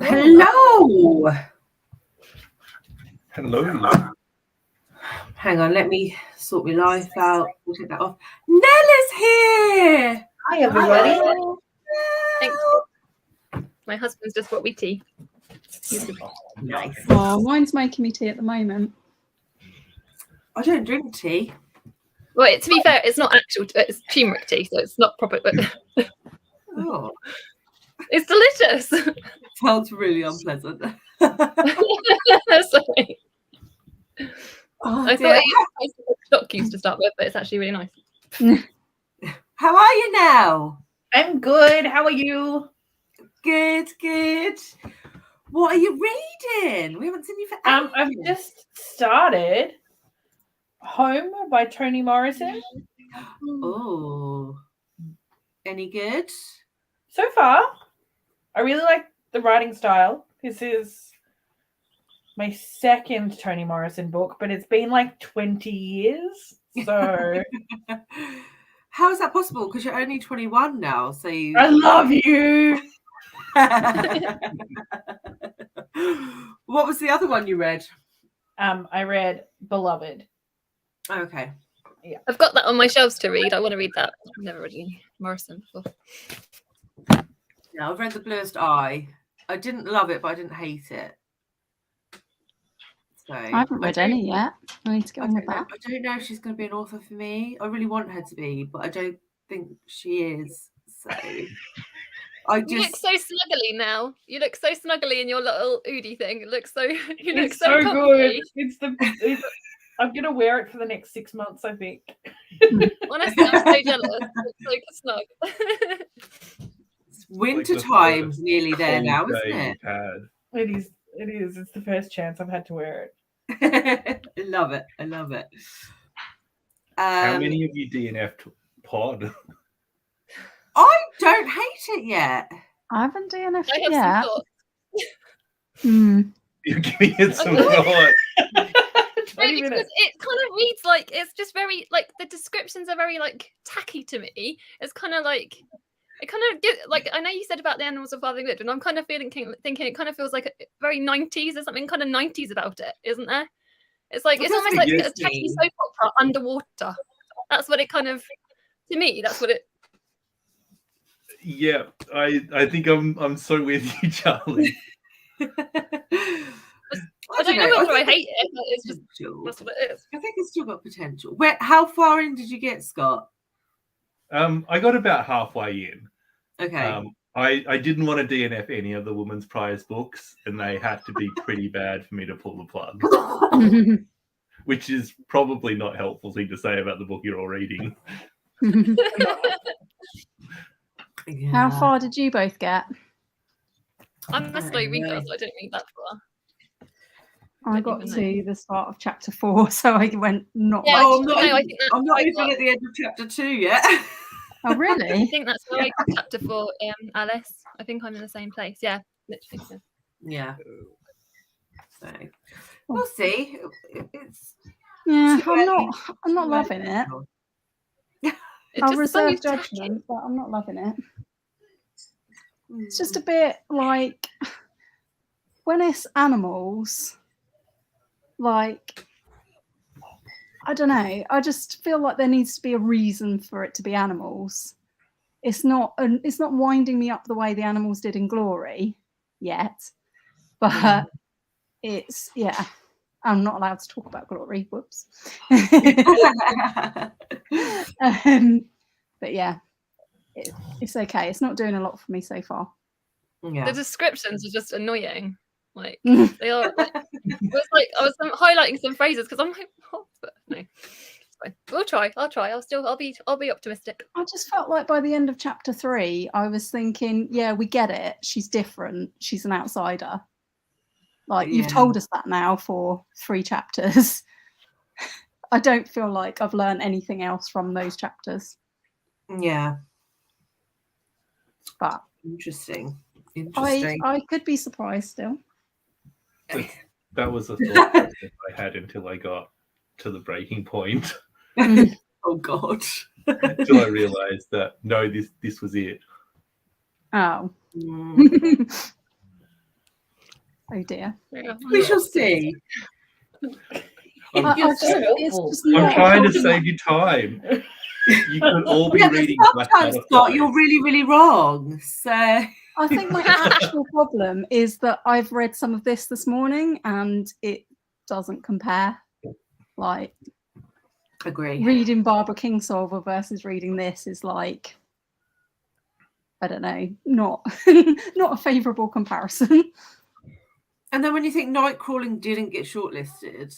Hello. Hello. Hang on, let me sort my life out. We'll take that off. Nella's here. Hi, everybody. Thank you. My husband's just brought me tea. Nice. Oh, mine's making me tea at the moment. I don't drink tea. Well, to be fair, it's not actual. It's turmeric tea, so it's not proper. But Oh, it's delicious. sounds really unpleasant. Sorry. Oh, I dear. thought it was a stock use to start with, but it's actually really nice. How are you now? I'm good. How are you? Good, good. What are you reading? We haven't seen you for ages. I've just started Home by Toni Morrison. Oh, any good? So far, I really like the writing style. This is my second Toni Morrison book, but it's been like 20 years. So How is that possible? Because you're only 21 now, so you. I love you. What was the other one you read? I read Beloved. Okay. I've got that on my shelves to read. I want to read that. I've never read any Morrison before. Yeah, I've read The Bluest Eye. I didn't love it, but I didn't hate it. So I haven't read any yet. I need to get on with that. I don't know if she's going to be an author for me. I really want her to be, but I don't think she is. So I You look just. so snuggly now. You look so snuggly in your little Oodie thing. It looks so. You look It's so so comfy. good. I'm gonna wear it for the next 6 months, I think. Honestly, I'm so jealous. It's so snug. It's winter Like the time's first never there now, Cold isn't day it? we've had. It is. It is. It's the first chance I've had to wear it. I love it. I love it. How many of you DNF'd pod? I don't hate it yet. I haven't DNF'd I it have yet. some thoughts. You're giving it some Okay. thought. 20 Because minutes. it kind of reads like it's just very like the descriptions are very like tacky to me. It's kind of like it kind of like I know you said about the animals of Father Good, and I'm kind of thinking it kind of feels like very 90s. There's something kind of 90s about it, isn't there? It's like it's almost like a Yes, tacky soap opera underwater. That's what it kind of to me. That's what it. Yeah, I think I'm so with you, Charlie. I don't know whether I hate it, but it's just Potential. that's what it is. I think it's still got potential. How far in did you get, Scott? I got about halfway in. Okay. I didn't want to DNF any of the Women's Prize books, and they had to be pretty bad for me to pull the plug, which is probably not a helpful thing to say about the book you're all reading. Yeah. How far did you both get? I'm a slow don't reader, know. so I don't read that far. I got to the start of chapter 4, so I went not Yeah, much. Oh, I think that's I'm not where I even got. at the end of chapter 2 yet. Oh, I really? think that's where I got chapter 4, Alice. I think I'm in the same place. Yeah, literally. So. Yeah. So we'll see. It's Yeah, too early. I'm not loving it. It's I'll just the song reserve is tacky. judgment, but I'm not loving it. Mm. It's just a bit like when it's animals, like I don't know. I just feel like there needs to be a reason for it to be animals. It's not winding me up the way the animals did in Glory yet, but it's I'm not allowed to talk about Glory. Whoops. But yeah, it's okay. It's not doing a lot for me so far. The Yeah. descriptions are just annoying. Like they are. Like, it was like I was highlighting some phrases because I'm like, what? But no, it's fine. We'll try. I'll try. I'll be optimistic. I just felt like by the end of chapter 3, I was thinking, yeah, we get it. She's different. She's an outsider. Like you've told us that now for 3 chapters. I don't feel like I've learned anything else from those chapters. Yeah. But Interesting. I could be surprised still. That was a thought process I had until I got to the breaking point. Oh God. Until I realized that no, this was it. Oh. Oh dear. Yeah, We shall see. I'm It's I'm not trying to helping. save you time. You could all be Yeah, but reading Black sometimes, Scott, Butterflies. you're really, really wrong. So I think my actual problem is that I've read some of this morning and it doesn't compare. Like agree. reading Barbara Kingsolver versus reading this is like, I don't know, not not a favourable comparison. And then when you think Nightcrawling didn't get shortlisted,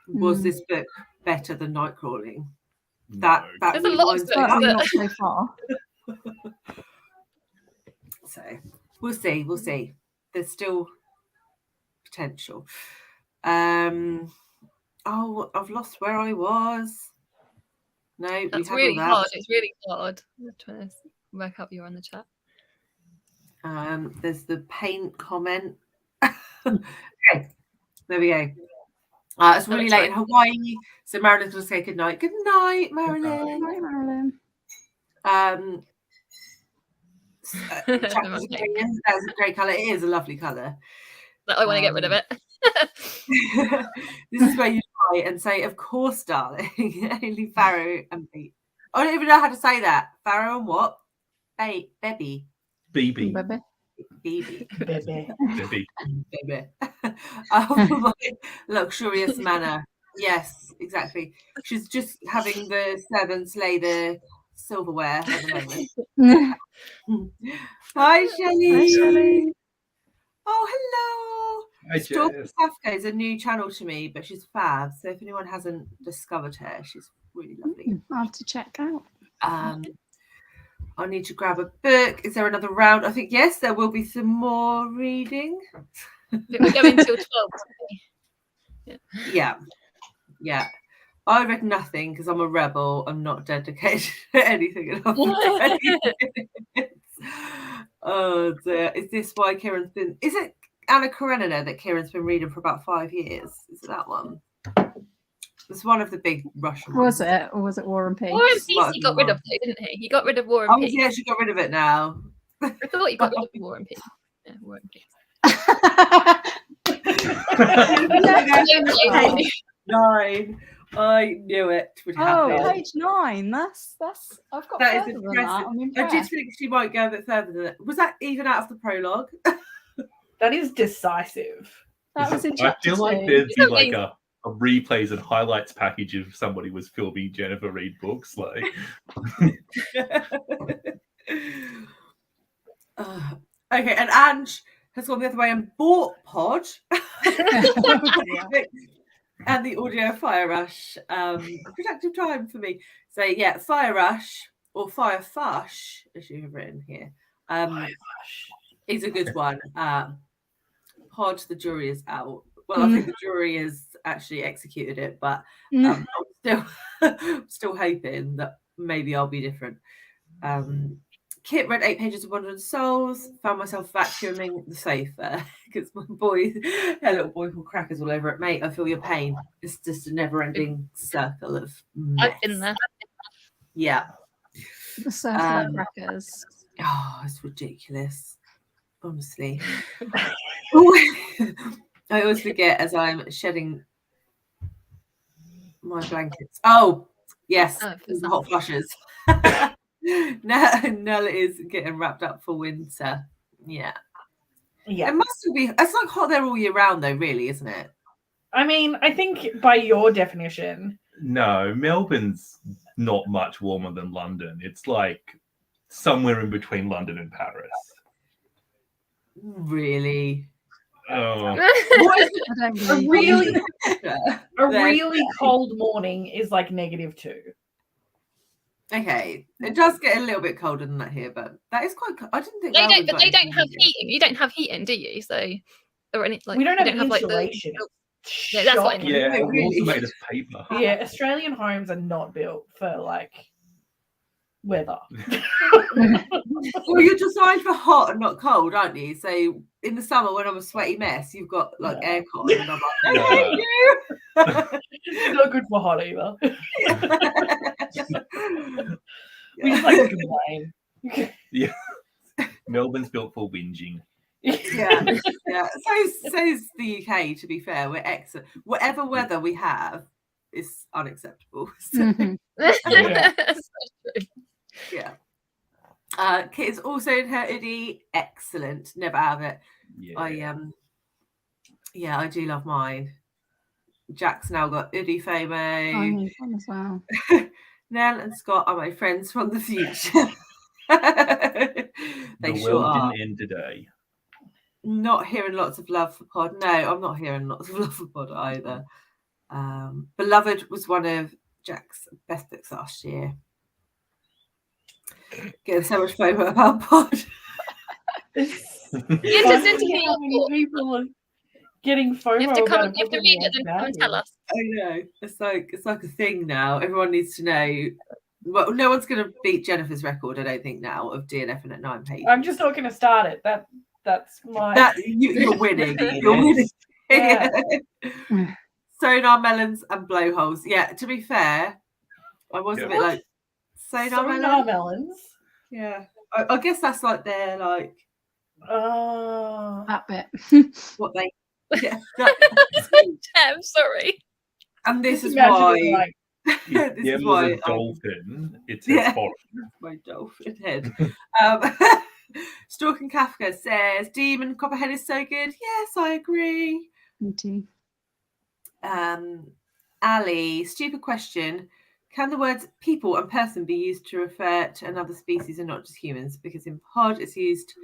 was this book better than Nightcrawling? That There's a lot of rewinds books me up. Certainly not so far. So we'll see. We'll see. There's still potential. Oh, I've lost where I was. No, That's we had really all that. hard. It's really hard. I'm trying to work out you're on the chat. There's the paint comment. Okay, there we go. It's really late in Hawaii, so Marilyn's going to say good night. Good night, Marilyn. Hi, Marilyn. That's a great colour. It is a lovely colour. But I want to get rid of it. This is where you try and say, of course, darling. Only Farrow and Pete. I don't even know how to say that. Farrow and what? Bebby. BB. Bebe. Baby. Bebby. Baby. My luxurious manner. Yes, exactly. She's just having the servants lay the silverware at the moment. Hi, Shelley. Hi, Shelley. Oh, hello. Hi, Storm Jess. Safka is a new channel to me, but she's fab. So if anyone hasn't discovered her, she's really lovely. I'll have to check out. I need to grab a book. Is there another round? I think yes, there will be some more reading. We're going till 12. Yeah. I read nothing because I'm a rebel. I'm not dedicated to anything enough. Oh dear. Is this why Kieran's been? Is it Anna Karenina that Kieran's been reading for about 5 years? Is it that one? It's one of the big Russian ones. Was it? Or was it War and Peace? War and Peace he got rid of, though, didn't he? He got rid of War and Peace. Oh, yeah, she got rid of it now. I thought he got rid of War and Peace. Yeah, War and Peace. 9. I knew it would happen. Oh, page 9. That's I've got That is further than impressive. that. I'm I impressed. did think she might go a bit further than that. Was that even out of the prologue? That is decisive. That was in I chapter feel like 2. there'd be like a replays and highlights package if somebody was filming Jennifer Reed books. Like, Okay, and Ange has gone the other way and bought Pod and the audio Fire Rush. A productive time for me. So yeah, Fire Rush or Fire Fush, as you have written here, is a good one. Pod, the jury is out. Well, I think the jury has actually executed it, but I'm still hoping that maybe I'll be different. Kit read 8 pages of Wonder and Souls, found myself vacuuming the sofa because my boy, a little boy called Crackers all over it. Mate, I feel your pain. It's just a never-ending circle of mess. I've been there. Yeah. The circle of crackers. Oh, it's ridiculous. Honestly. I always forget as I'm shedding my blankets. Oh, yes, the hot flushes. Nell is getting wrapped up for winter. Yeah. It must still be. It's like hot there all year round, though, really, isn't it? I mean, I think by your definition. no, Melbourne's not much warmer than London. It's like somewhere in between London and Paris. Really? Oh. A really cold morning is like -2. Okay, it does get a little bit colder than that here, but that is quite. I didn't think They Melbourne don't, but got they don't anything have here. heating. You don't have heating, do you? So, or any like We don't have insulation. insulation. Yeah, that's what I mean. Yeah, Really? walls are made of paper. Yeah, Australian homes are not built for like weather. Well, you're designed for hot and not cold, aren't you? So in the summer, when I'm a sweaty mess, you've got like aircon, and I'm like, No. thank you. It's not good for hot either. We just like to complain. Yeah. Melbourne's built for whinging. Yeah, yeah. So's the UK. To be fair, we're excellent. Whatever weather we have is unacceptable. So, Mhm. Yeah. So true. yeah. Kit is also in her hoodie. Excellent. Never have it. Yeah. I do love mine. Jack's now got hoodie I FOMO. need one as well. Nell and Scott are my friends from the future. They The sure world are. didn't end today. Not hearing lots of love for Pod. No, I'm not hearing lots of love for Pod either. Beloved was one of Jack's best books last year. Getting so much FOMO about Pod. It's Interesting to funny hear how your many thoughts. people are getting FOMO You have to come. about a You have book to in read the it, then come and tell us. I know. It's like a thing now. Everyone needs to know. Well, no one's going to beat Jennifer's record, I don't think, now of DNFing at 9 pages. I'm just not going to start it. That's my. You're winning. You're winning. Yeah. Sonar melons and blowholes. Yeah, to be fair, I was a bit like sonar melons. melons. Yeah, I guess that's like their like That bit. what they. Yeah, I'm sorry. and this Just is imagine why. it like, If This Gem is was why. a dolphin, it yeah. says forest. My dolphin head. Stalking Kafka says Demon Copperhead is so good. Yes, I agree. Me too. Ali, stupid question. Can the words people and person be used to refer to another species and not just humans? Because in Pod it's used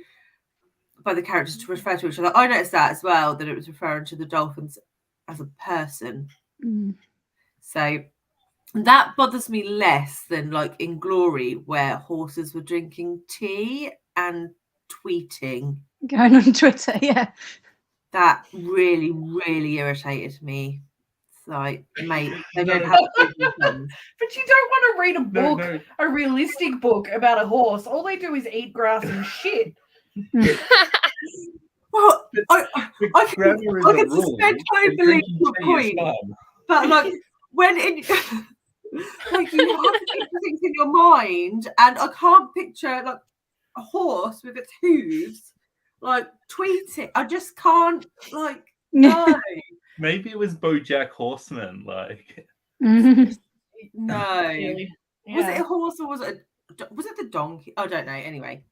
by the characters to refer to each other. I noticed that as well, that it was referring to the dolphins as a person. So that bothers me less than like in Glory, where horses were drinking tea and tweeting. Going on Twitter, yeah. That really, really irritated me. It's like, mate, they don't have to. but you don't want to read a book, a realistic book about a horse. All they do is eat grass and shit. Well, I Grammar is can a rule, suspend and totally drinking your tea is point, fun. but like when in like you have to picture things in your mind, and I can't picture like a horse with its hooves like tweeting. I just can't like no. Maybe it was BoJack Horseman, like. No. Really. Was it a horse or was it the donkey? I don't know. Anyway,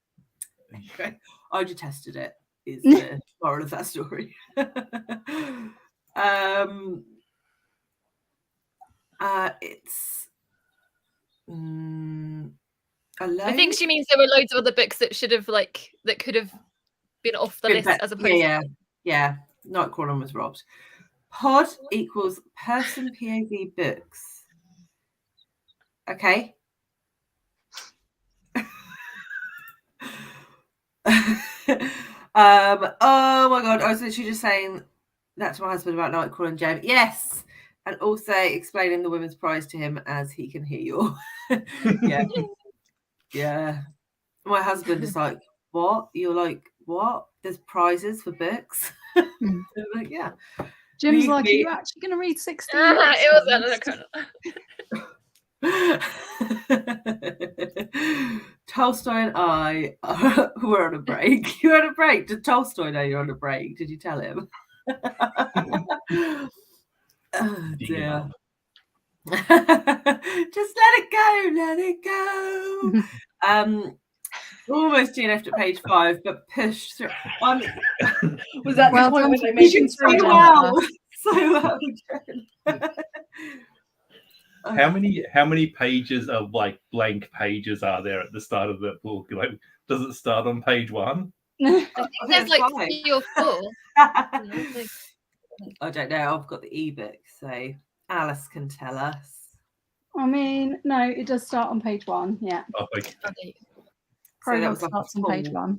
I detested it. Is the moral of that story. It's alone. I think she means there were loads of other books that should have that could have been off the list as opposed to yeah. Nightcrawler was robbed. Pod equals person POV books. Okay. Oh my god, I was literally just saying that to my husband about Nightcrawler and Jem. Yes, and also explaining the women's prize to him as he can hear you. Yeah. My husband is like, what? You're like, what? There's prizes for books? I'm like, yeah. Jim's like, are you actually going to read 16? It was Tolstoy and I were on a break. You're on a break. Did Tolstoy know you're on a break? Did you tell him? Oh dear. Just let it go. Almost DNF'd at page 5, but pushed through. Was that the point when they mentioned so well? So well. How many pages of like blank pages are there at the start of the book? Like, does it start on page 1? I think there's like 3 or 4. I don't know. I've got the ebook, so Alice can tell us. I mean, no, it does start on page 1. Yeah. Oh, okay. So that was like starts on page 1.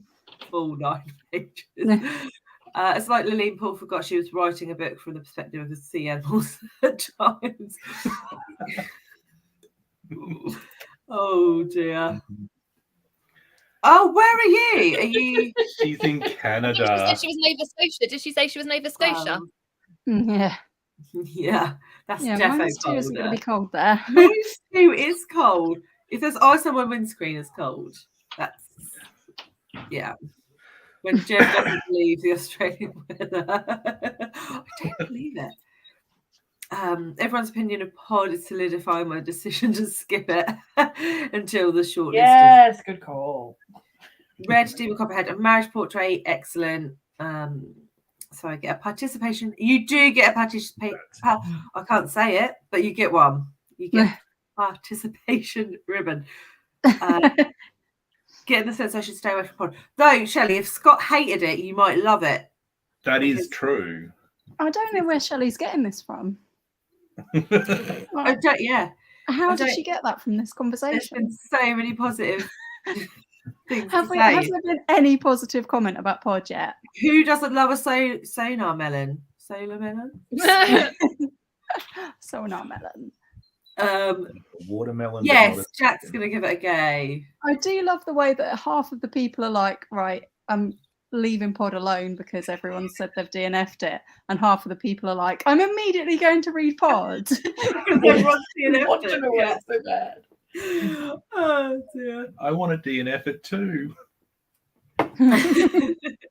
Full 9 pages. It's like Lillian Paul forgot she was writing a book from the perspective of the sea animals at times. Oh dear. Oh, where are you? Are you? She's in Canada. She said she was Nova Scotia. Did she say she was Nova Scotia? Yeah. Yeah, that's definitely cold. Isn't going to be cold there. Minus 2 is cold. If there's ice on my windscreen, it's cold. That's when Jem doesn't believe the Australian winner. I don't believe it. Everyone's opinion of Pod is solidifying my decision to skip it until the shortlist. Yes, good call. Red Demon Copperhead, a marriage portrait, excellent. So I get a participation. You do get a participation. I can't say it, but you get one. You get participation ribbon. Get the sense I should stay away from Pod. Though, Shelley, if Scott hated it, you might love it. That is true. I don't know where Shelley's getting this from. Yeah. How did she get that from this There's conversation? been so many positive things Has to say. there been any positive comment about Pod yet? Who doesn't love a sonar melon? Solar melon? Sonar melon. Watermelon. Yes, Jack's going to give it a go. I do love the way that half of the people are like, right, I'm leaving Pod alone because everyone said they've DNF'd it, and half of the people are like, I'm immediately going to read Pod. Everyone's DNF'd it. Yeah. So bad. Oh dear. I want to DNF it too.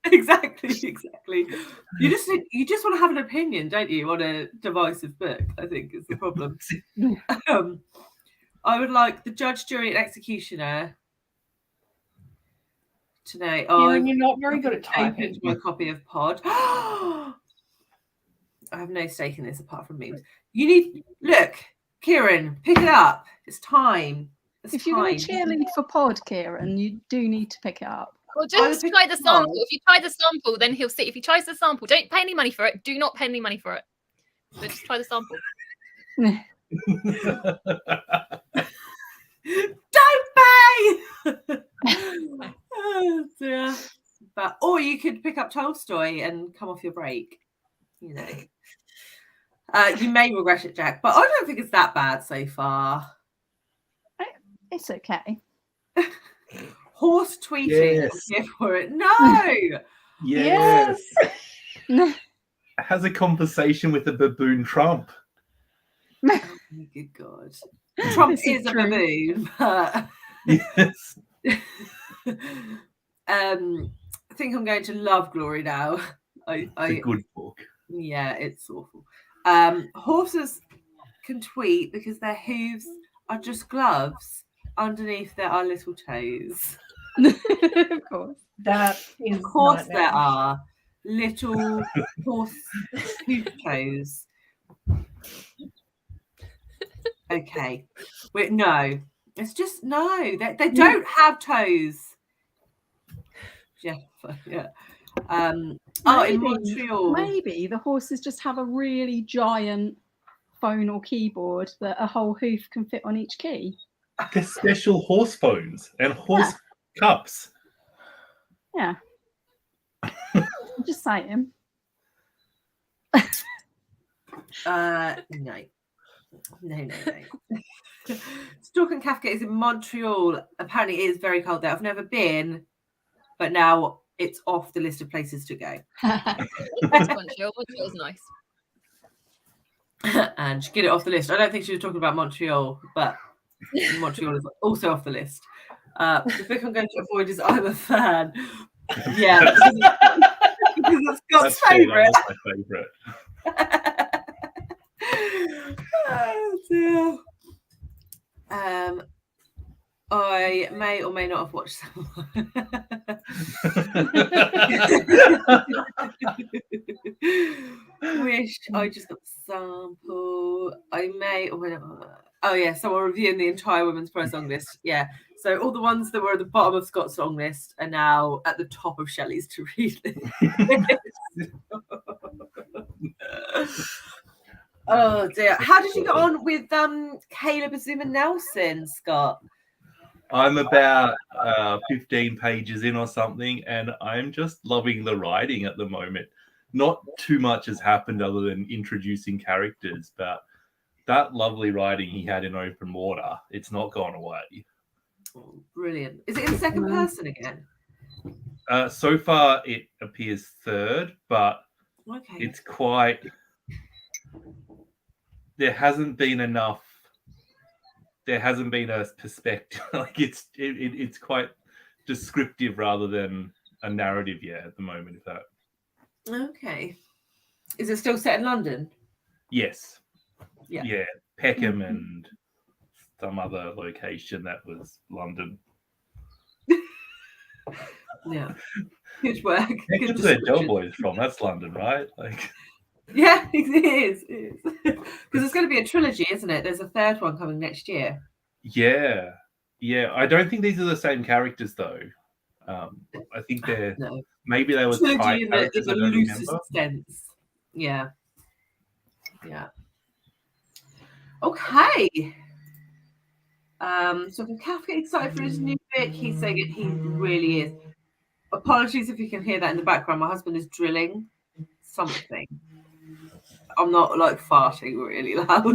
exactly. You just want to have an opinion, don't you, on a divisive book? I think is the problem. I would like the judge, jury, and executioner to know. Kieran, you're not very good at Opened typing. my copy of Pod. I have no stake in this apart from memes. You need look, Kieran, pick it up. It's time. If you're going to cheerlead for Pod, Kieran, you do need to pick it up. Well, just try the sample. If you try the sample, then he'll see. If he tries the sample, don't pay any money for it. Do not pay any money for it. So just try the sample. Don't pay. Oh dear. But or you could pick up Tolstoy and come off your break. You know. You may regret it, Jack, but I don't think it's that bad so far. It's okay. Horse tweeting. Yes. I'm here for it. No. Yes. Has a conversation with a baboon Trump. Oh, good God. Trump This is is a true. baboon, but Yes. I think I'm going to love Glory now. It's a good book. Yeah, it's awful. Horses can tweet because their hooves are just gloves. Underneath there are little toes. Of course. That is Of course nightmare. there are little horse hoof toes. Okay. Wait, no. It's just no. They don't have toes. Yeah. Yeah. In Montreal. Maybe the horses just have a really giant phone or keyboard that a whole hoof can fit on each key. They're special horse phones and horse cups. Yeah. I'm just saying. No. Stork and Kafka is in Montreal. Apparently, it is very cold there. I've never been, but now it's off the list of places to go. Montreal is nice. And get it off the list. I don't think she was talking about Montreal, but Montreal is also off the list. The book I'm going to avoid is I'm a Fan. Yeah, because it's Scott's favourite. That's my favourite. Oh dear. I may or may not have watched someone. Wish I just got the sample. I may or may not. Oh yeah, someone reviewing the entire Women's Prize song list. Yeah, so all the ones that were at the bottom of Scott's song list are now at the top of Shelley's to read list. Oh dear. How did you get on with Caleb Azuma Nelson, Scott? I'm about 15 pages in or something, and I'm just loving the writing at the moment. Not too much has happened other than introducing characters, but that lovely writing he had in Open Water, it's not gone away. Oh, brilliant. Is it in second person again? So far, it appears third, but Okay. it's quite... There hasn't been enough. There hasn't been a perspective. Like it's quite descriptive rather than a narrative yet at the moment. If that. Okay. Is it still set in London? Yes. Yeah. Yeah. Peckham and some other location that was London. Yeah. Good work. Peckham's where Doughboy's from. That's London, right? Like. Yeah, it is. Because it's going to be a trilogy, isn't it? There's a third one coming next year. Yeah. Yeah. I don't think these are the same characters though. I think they're maybe they were trilogy side characters. in I the don't loosest remember. sense. Yeah. Yeah. Okay. So can Kath get excited for his new book? He's saying it. He really is. Apologies if you can hear that in the background. My husband is drilling something. I'm not like farting really loud.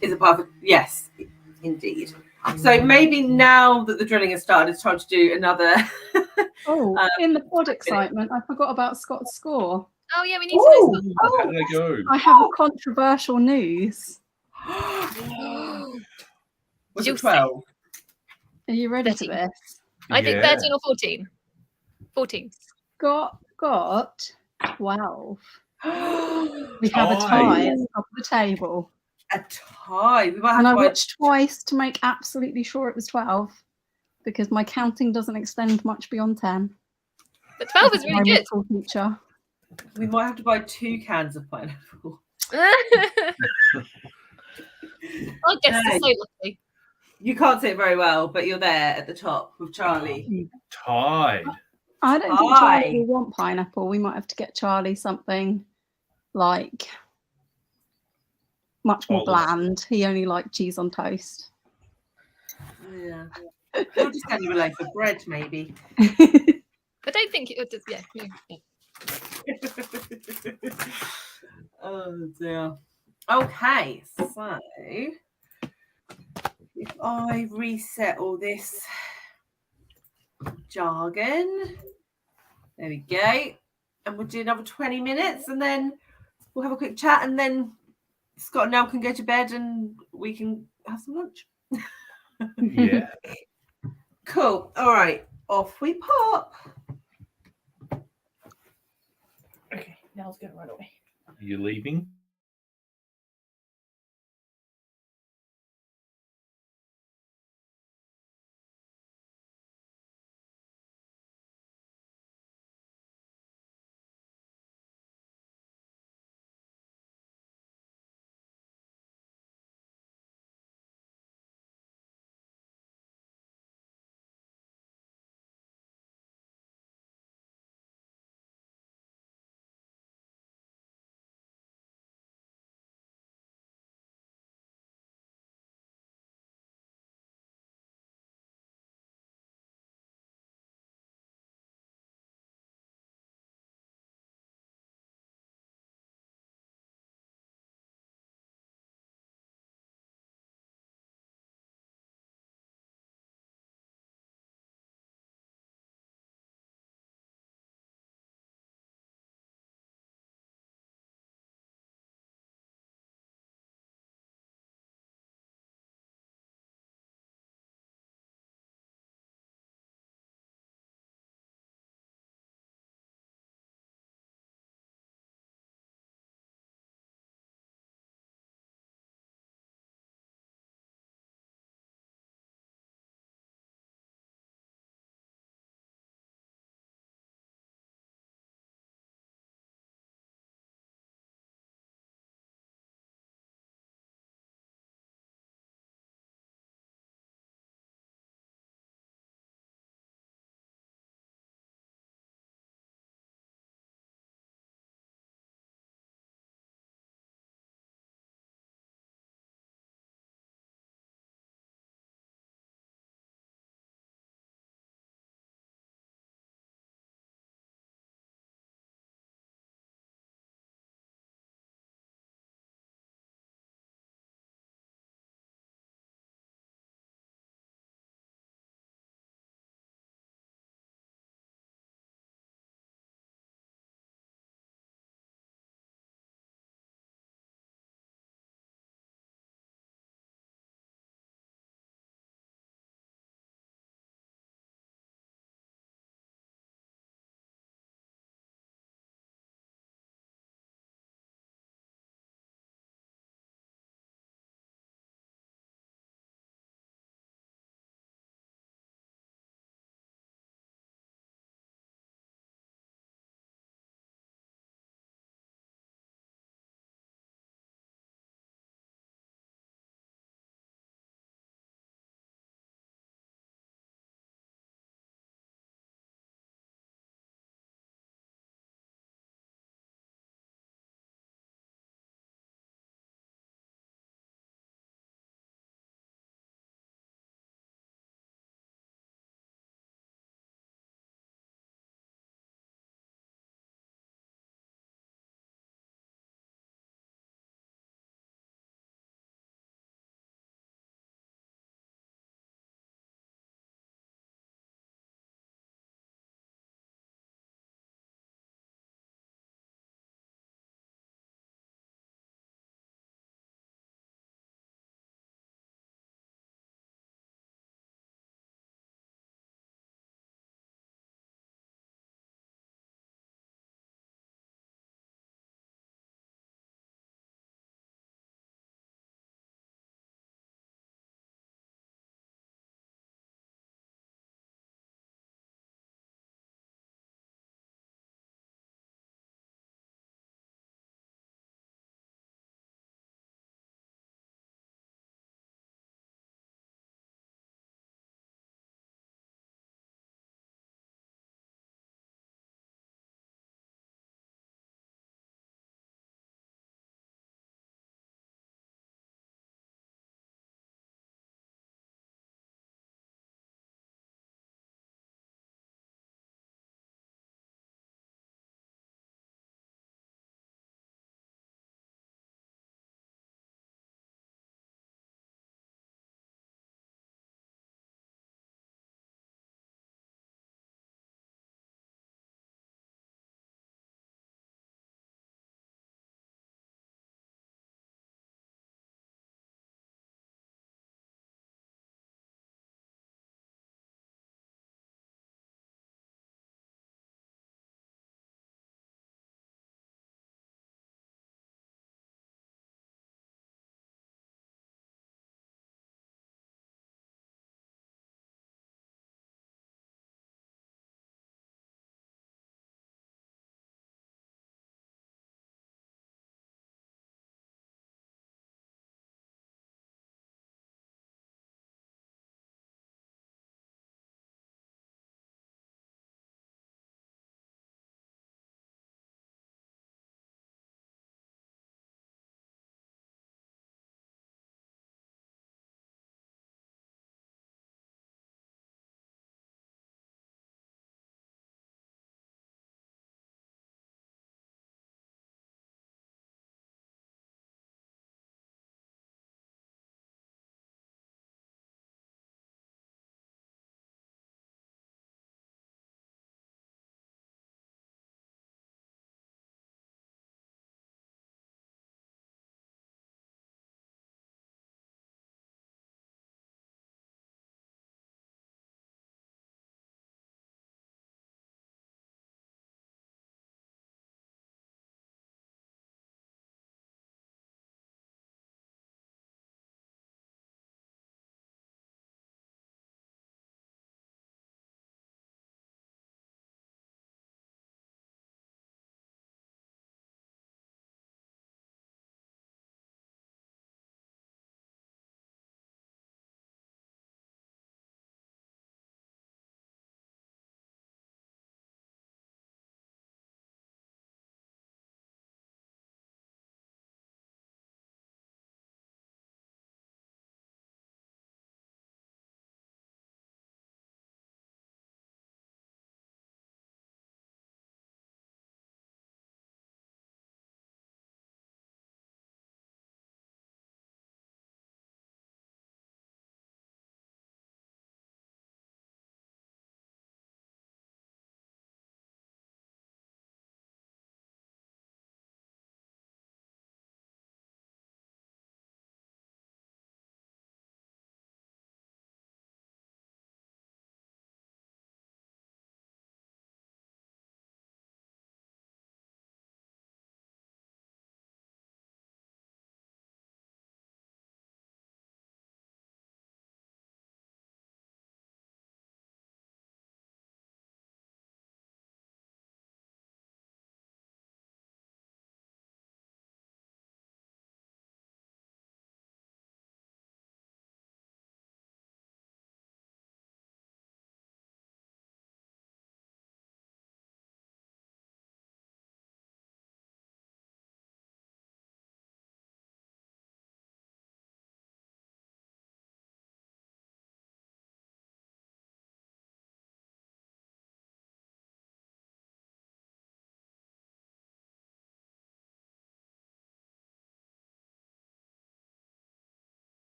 Is a perfect yes, indeed. So maybe now that the drilling has started, it's time to do another. In the pod excitement, I forgot about Scott's score. Oh yeah, we need to know. How did they go? I have a controversial news. Was it 12? Are you ready 13. for this? I think 13 or 14. 14. Got 12. We have a tie at the top of the table. A tie. We might have And I to watched twice to make absolutely sure it was 12 because my counting doesn't extend much beyond 10. But 12 is really good. Teacher. We might have to buy 2 cans of pineapple. Our guests are so lucky. You can't say it very well, but you're there at the top with Charlie. Tied. I don't think Charlie will want pineapple. We might have to get Charlie something like much more bland. He only liked cheese on toast. Yeah. We'll just have you a loaf of bread, maybe. I don't think it would just, yeah. Oh dear. Okay, so if I reset all this jargon, there we go, and we'll do another 20 minutes, and then we'll have a quick chat, and then Scott and Nell can go to bed, and we can have some lunch. Yeah. Cool. All right, off we pop. Okay, Nell's gonna run away. Are you leaving?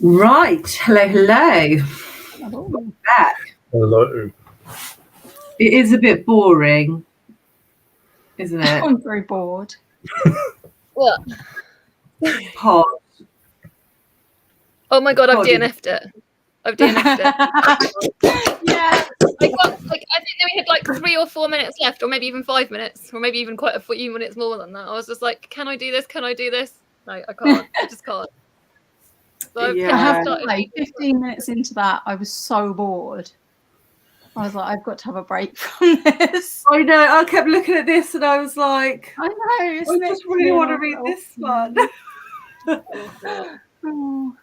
Right. Hello. Oh. Back. Hello. It is a bit boring, isn't it? I'm very bored. What? Pod. Oh my god, I've Pod. DNF'd it. I've DNF'd it. Yeah. I got like I think we had like 3 or 4 minutes left, or maybe even 5 minutes, or maybe even quite a few minutes more than that. I was just like, can I do this? Can I do this? No, I can't. I just can't. So Yeah. I have to started- say, 15 minutes into that, I was so bored. I was like, I've got to have a break from this. I know. I kept looking at this and I was like, I know. I just really want to read this one. Oh.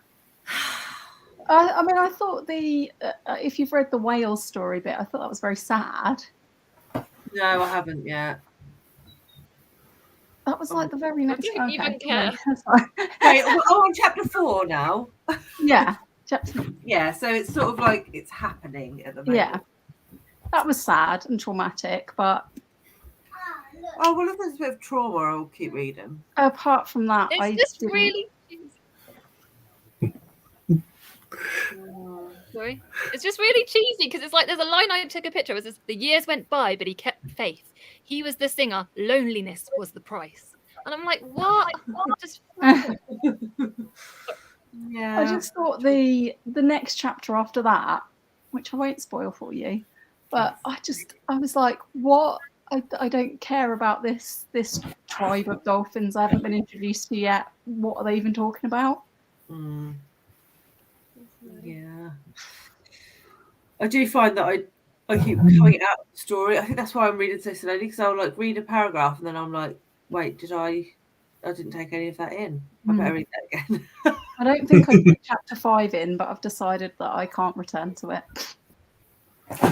I mean, I thought if you've read the whale story bit, I thought that was very sad. No, I haven't yet. That was like the very next. didn't even care. Wait, oh, on chapter 4 now. Yeah. Yeah, so it's sort of like it's happening at the moment. Yeah. That was sad and traumatic, but Oh, well, if there's a bit of trauma, I'll keep reading. apart from that, It's just really. Sorry. It's just really cheesy because it's like there's a line I took a picture. It was the years went by, but he kept faith. He was the singer. Loneliness was the price. And I'm like, what? Just Yeah. I just thought the next chapter after that, which I won't spoil for you, but I was like, what? I don't care about this tribe of dolphins I haven't been introduced to yet. What are they even talking about? Mm. Yeah. I do find that I keep coming out of the story. I think that's why I'm reading so slowly, because I'll like read a paragraph and then I'm like, wait, I didn't take any of that in. I better read that again. I don't think I put chapter 5 in, but I've decided that I can't return to it.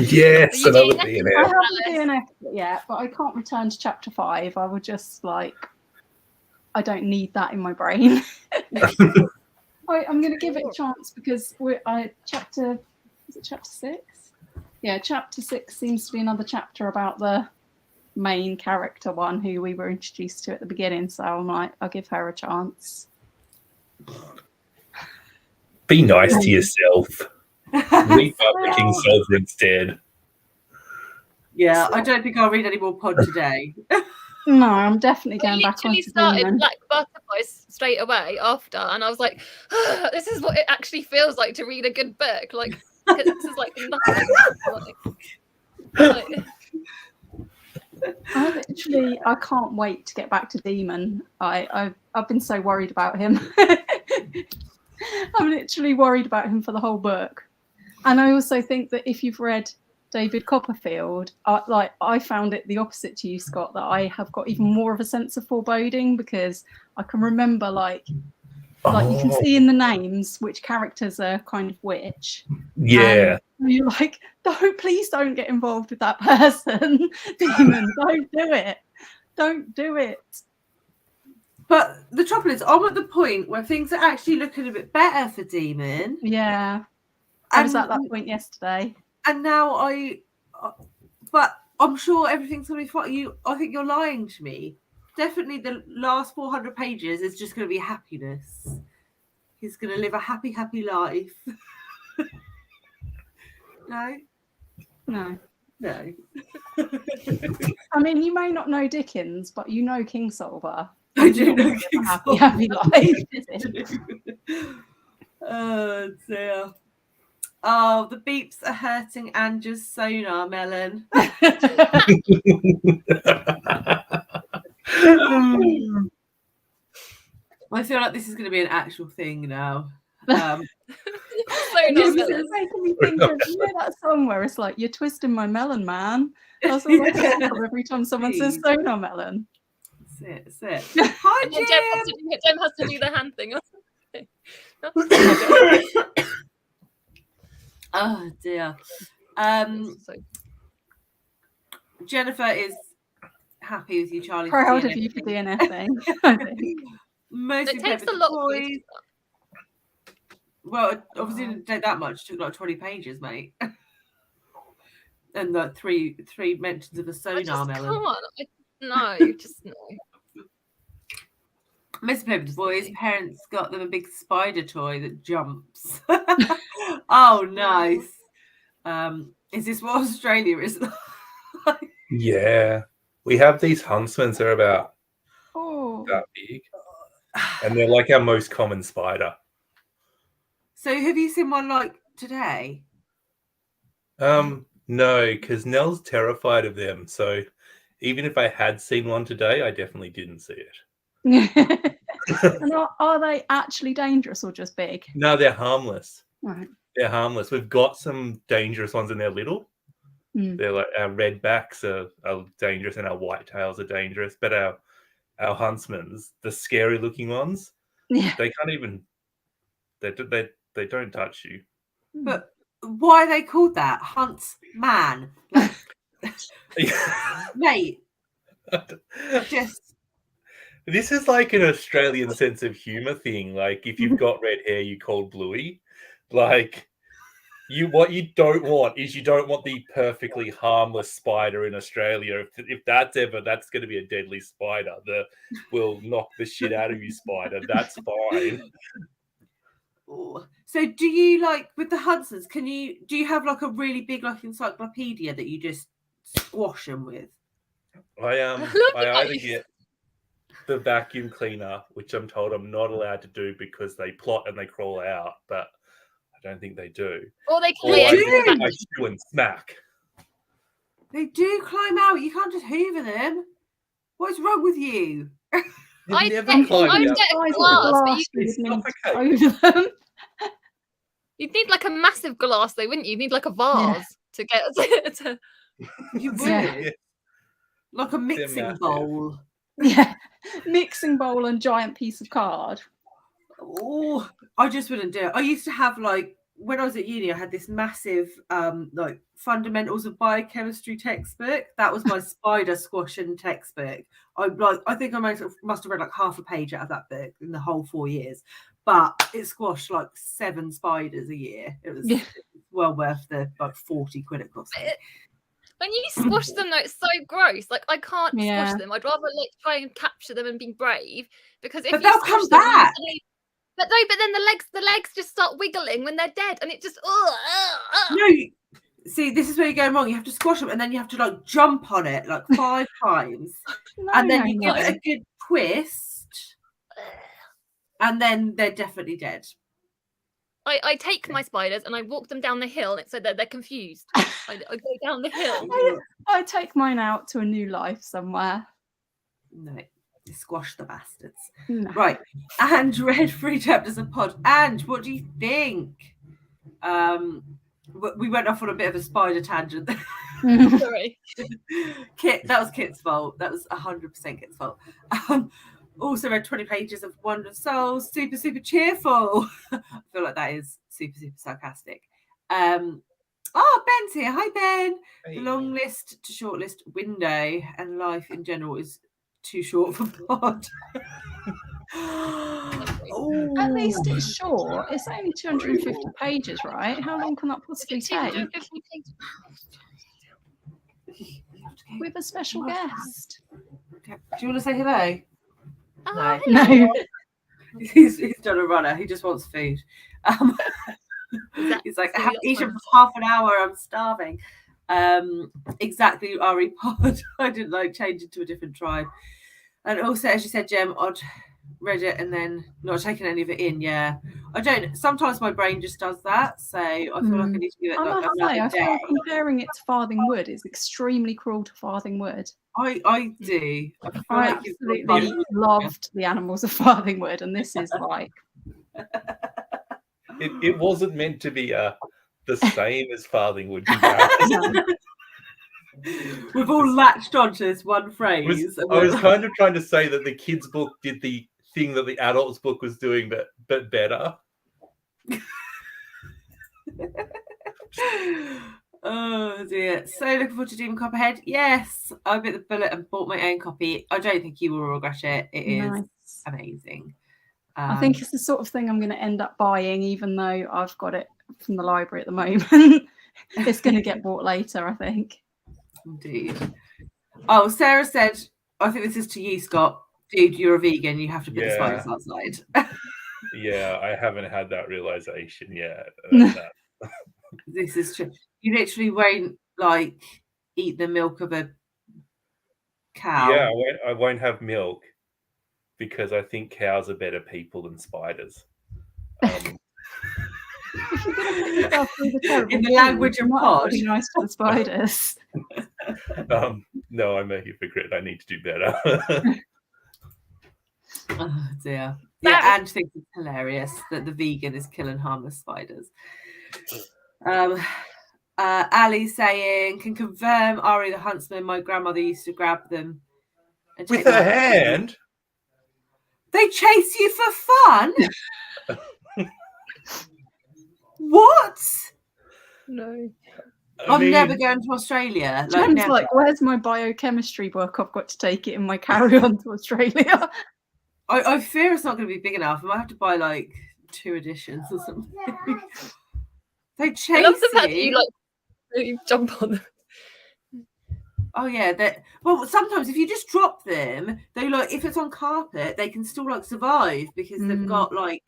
Yes, Are you another doing I DNF. haven't DNF'd it yet, but I can't return to chapter 5. I would just like, I don't need that in my brain. I'm going to give it a chance because chapter 6? Yeah, chapter 6 seems to be another chapter about the main character one who we were introduced to at the beginning. So I'm like, I'll give her a chance. Be nice to yourself. Read up the King's Solver instead. Yeah, I don't think I'll read any more pod today. No, I'm definitely going I back literally onto started Demon. Black Butterflies straight away after, and I was like, this is what it actually feels like to read a good book. Like, this is like nothing. I can't wait to get back to Demon. I've been so worried about him. I'm literally worried about him for the whole book. And I also think that if you've read David Copperfield, I found it the opposite to you, Scott, that I have got even more of a sense of foreboding because I can remember like you can see in the names which characters are kind of which. Yeah. And you're like, please don't get involved with that person. Demon, don't do it. Don't do it. But the trouble is, I'm at the point where things are actually looking a bit better for Demon. Yeah. I was at that point yesterday. And now but I'm sure everything's going to be fine. I think you're lying to me. Definitely the last 400 pages is just going to be happiness. He's going to live a happy, happy life. No. I mean, you may not know Dickens, but you know Kingsolver. I do know Kingsolver. Happy life, is it? Oh dear. Oh, the beeps are hurting Andrew's sonar, Melon. I feel like this is going to be an actual thing now. This is making me think of that song where it's like, you're twisting my melon, man. That's all I think of every time someone says sonar melon. That's it. Hi, And Jim. Jem has to do the hand thing. Oh dear. Jennifer is happy with you, Charlie. Proud of you for DNFing. Mostly It takes with a the lot. boys. Well, it obviously didn't take that much. It took like 20 pages, mate. And like three mentions of a sonar melon. No, just no. Miss played with the boys. Parents got them a big spider toy that jumps. Oh, nice. Is this what Australia is like? Yeah. We have these huntsmen. They're about that big. And they're like our most common spider. So have you seen one like today? No, because Nell's terrified of them. So even if I had seen one today, I definitely didn't see it. And are they actually dangerous or just big? No, they're harmless. Right. They're harmless. We've got some dangerous ones and they're little. They're like our redbacks are dangerous and our whitetails are dangerous. But our huntsmen's, the scary looking ones, they can't even. They don't touch you. But why are they called that? Huntsman. Like, mate. Just. This is like an Australian sense of humour thing. Like if you've got red hair, you called Bluey. Like what you don't want is you don't want the perfectly harmless spider in Australia. If that's going to be a deadly spider that will knock the shit out of you, spider. That's fine. So do you like with the Hudsons? Do you have like a really big like encyclopedia that you just squash them with? I either get the vacuum cleaner, which I'm told I'm not allowed to do because they plot and they crawl out, but I don't think they do. Or they Or I chew and smack. They do climb out. You can't just hoover them. What's wrong with you? I'd get a glass, but you'd need like a massive glass, though, wouldn't you? You'd need like a vase to get to. You would. Like a mixing bowl. Yeah, mixing bowl and giant piece of card. Oh, I just wouldn't do it. I used to have like when I was at uni, I had this massive like fundamentals of biochemistry textbook. That was my spider squashing textbook. I think I must have read like half a page out of that book in the whole 4 years, but it squashed like 7 spiders a year. It was well worth the like 40 quid it cost. When you squash them, though, it's so gross. Like I can't squash them. I'd rather like try and capture them and be brave because if they'll come back. But then the legs just start wiggling when they're dead, and it just No, see, this is where you're going wrong. You have to squash them, and then you have to like jump on it like 5 times, and then you give it a good twist, and then they're definitely dead. I take my spiders and I walk them down the hill so that they're confused. I go down the hill. I take mine out to a new life somewhere. No. Squash the bastards. No. Right. And read 3 chapters of pod. And what do you think? We went off on a bit of a spider tangent. Sorry. That was Kit's fault. That was 100% Kit's fault. Also read 20 pages of Wonder of Souls. Super, super cheerful. I feel like that is super, super sarcastic. Ben's here. Hi, Ben. Hey. The long list to short list window and life in general is too short for pod. At least it's short. It's only 250 pages, right? How long can that possibly take? With a special guest. Okay. Do you want to say hello? No. He's done a runner. He just wants food. He's like, I haven't eaten for half an hour. I'm starving. Exactly, Ari Pod. I didn't like changing to a different tribe. And also, as you said, Jem, I'd read it and then not taken any of it in. Yeah, I don't. Sometimes my brain just does that, so I feel like I need to do it. I feel like comparing it to Farthing Wood is extremely cruel to Farthing Wood. I do. I absolutely loved the animals of Farthing Wood, and this is like. It wasn't meant to be the same as Farthing Wood. We've all latched onto this one phrase. I was kind of trying to say that the kids' book did the thing that the adults' book was doing, but better. Oh dear. So looking forward to Demon Copperhead. Yes, I bit the bullet and bought my own copy. I don't think you will regret it. It is amazing. I think it's the sort of thing I'm going to end up buying, even though I've got it from the library at the moment. It's going to get bought later, I think. Indeed. Oh, Sarah said, I think this is to you, Scott. dude, you're a vegan. You have to put the Yeah. spiders outside. Yeah, I haven't had that realization yet. This is true. You literally won't like eat the milk of a cow. Yeah, I won't have milk because I think cows are better people than spiders. If you're going to put yourself through the terrible In the language of you might as well pod. be nice to the spiders. No, I'm a hypocrite. I need to do better. Oh dear. Yeah, and thinks it's hilarious that the vegan is killing harmless spiders. Ali saying, can confirm Ari the huntsman, my grandmother used to grab them and With take her them out. hand? They chase you for fun? What? No. I'm never going to Australia. Jen's never. like, where's my biochemistry book? I've got to take it in my carry-on to Australia. I fear it's not going to be big enough. I might have to buy like 2 editions or something. They chase I love the fact that you. you jump on them. Oh yeah, well sometimes if you just drop them, they like if it's on carpet, they can still like survive because they've got like,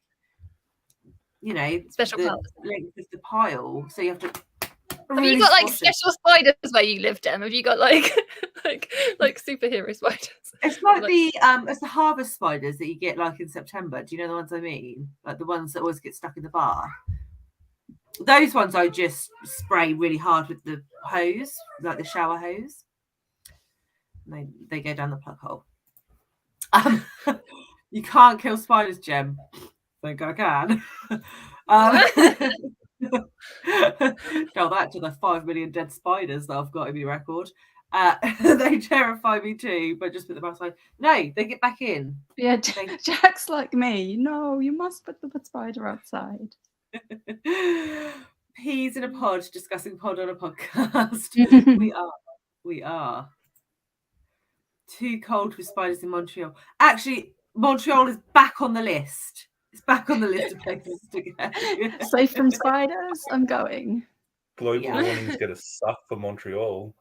you know, Special the powers. length of the pile. So you have to. Have you got like special spiders where you live, Jem? Have you got like like superhero spiders? It's like it's the harvest spiders that you get like in September. Do you know the ones I mean? Like the ones that always get stuck in the bar. Those ones I just spray really hard with the hose, like the shower hose. And they go down the plug hole. You can't kill spiders, Jem. I think I can. Tell that to the 5 million dead spiders that I've got in my record. They terrify me too, but just put them outside. No, they get back in. Yeah, Jack's like me. No, you must put the spider outside. Peas in a pod, discussing pod on a podcast. We are. Too cold for spiders in Montreal. Actually, Montreal is back on the list. It's back on the list of places to go. Safe from spiders? I'm going. Global warming's going to suck for Montreal.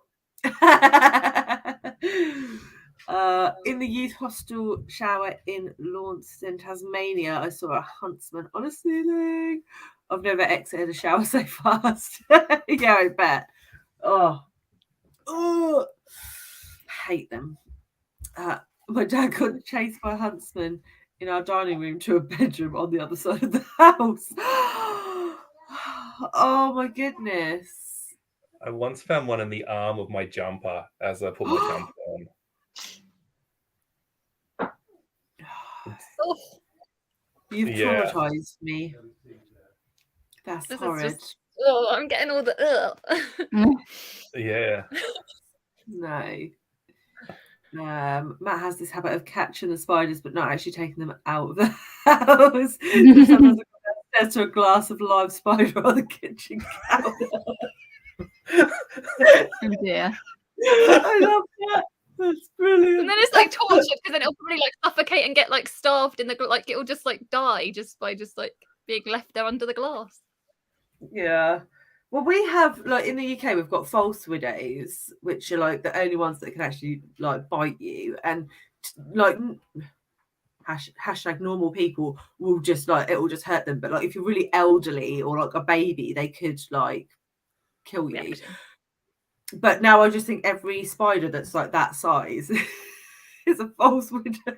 In the youth hostel shower in Launceston, Tasmania, I saw a huntsman on a ceiling. I've never exited a shower so fast. Yeah, I bet. Oh, hate them. My dad got chased by a huntsman in our dining room to a bedroom on the other side of the house. Oh my goodness. I once found one in the arm of my jumper as I put my jumper on. You've traumatized me. That's This horrid. I'm getting all the Yeah. No. Matt has this habit of catching the spiders but not actually taking them out of the house. So sometimes I go downstairs to a glass of live spider on the kitchen counter. Oh dear. I love that. That's brilliant. And then it's like tortured because then it'll probably like suffocate and get like starved in the like it'll just like die just by just like being left there under the glass. Yeah. Well, we have like in the UK, we've got false widows, which are like the only ones that can actually like bite you, and like hashtag normal people will just like it will just hurt them. But like if you're really elderly or like a baby, they could like kill you. But now I just think every spider that's like that size is a false widow.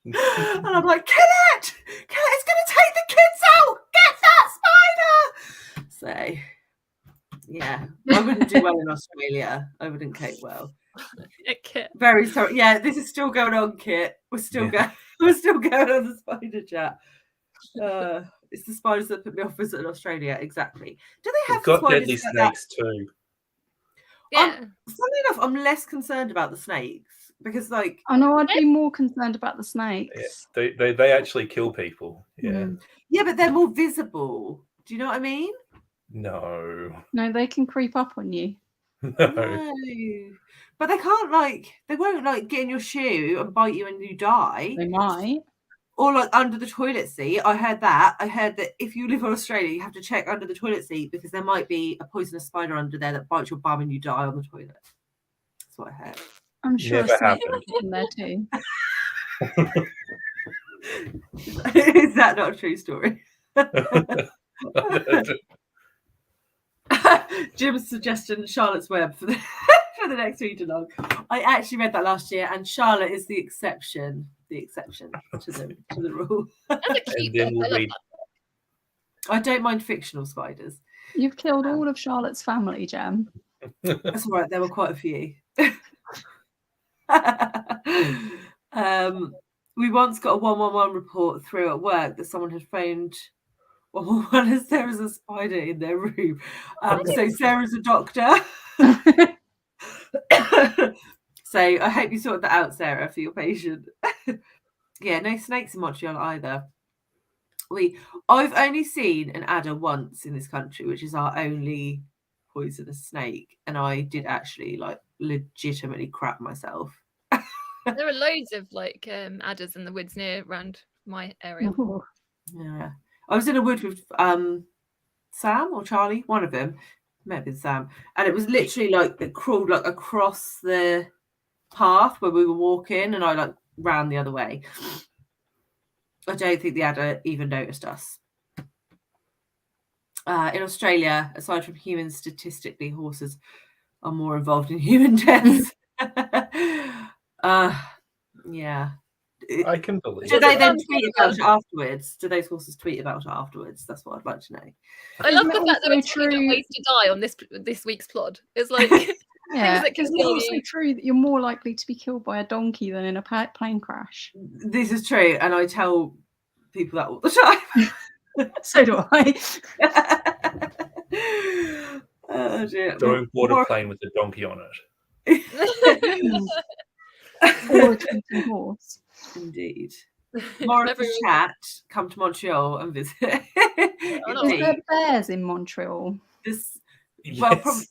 And I'm like, kill it! Kill it! It's going to take the kids out! Get that spider! So, yeah, I wouldn't do well in Australia. I wouldn't cope well. Kit. Very sorry. Yeah, this is still going on, Kit. We're still going on the spider chat. It's the spiders that put me off visiting Australia. Exactly. Do they have got spiders deadly like snakes too? Yeah. Funnily enough, I'm less concerned about the snakes because, like, I know I'd be more concerned about the snakes. Yeah. They actually kill people. Yeah. Yeah, but they're more visible. Do you know what I mean? No. No, they can creep up on you. No. No. But they can't, like, they won't, like, get in your shoe and bite you and you die. They might. Or, like, under the toilet seat. I heard that. I heard that if you live in Australia, you have to check under the toilet seat because there might be a poisonous spider under there that bites your bum and you die on the toilet. That's what I heard. I'm sure Never snakes happened. are in there too. Is that not a true story? Jim's suggestion, Charlotte's Web for the for the next read along. I actually read that last year, and Charlotte is the exception to the rule. That's a cute And then book. we'll I love read. that. I don't mind fictional spiders. You've killed all of Charlotte's family, Jem. That's all right. There were quite a few. We once got a 111 report through at work that someone had phoned 111 as there was a spider in their room. So Sarah's a doctor. So I hope you sorted that out, Sarah, for your patient. Yeah, no snakes in Montreal either. I've only seen an adder once in this country, which is our only poisonous snake, and I did actually like legitimately crap myself. There are loads of like adders in the woods near around my area. Ooh. Yeah, I was in a wood with Sam or Charlie, one of them, may have been Sam, and it was literally like it crawled like across the path where we were walking, and I like ran the other way. I don't think the adder even noticed us. In Australia, aside from humans, statistically, horses are more involved in human deaths. Yeah. I can believe Do they it. then tweet about it afterwards? Do those horses tweet about it afterwards? That's what I'd like to know. I love Isn't the it fact that we're also talking about true- ways to die on this week's plot. It's like Yeah, that can isn't it kill also you. true that you're more likely to be killed by a donkey than in a plane crash? This is true, and I tell people that all the time. So do I. Oh dear. Don't board a plane with a donkey on it. Or a tweeting horse. Indeed. More of the Everyone- chat. Come to Montreal and visit. not Is Indeed. there bears in Montreal? This, Yes. well, probably.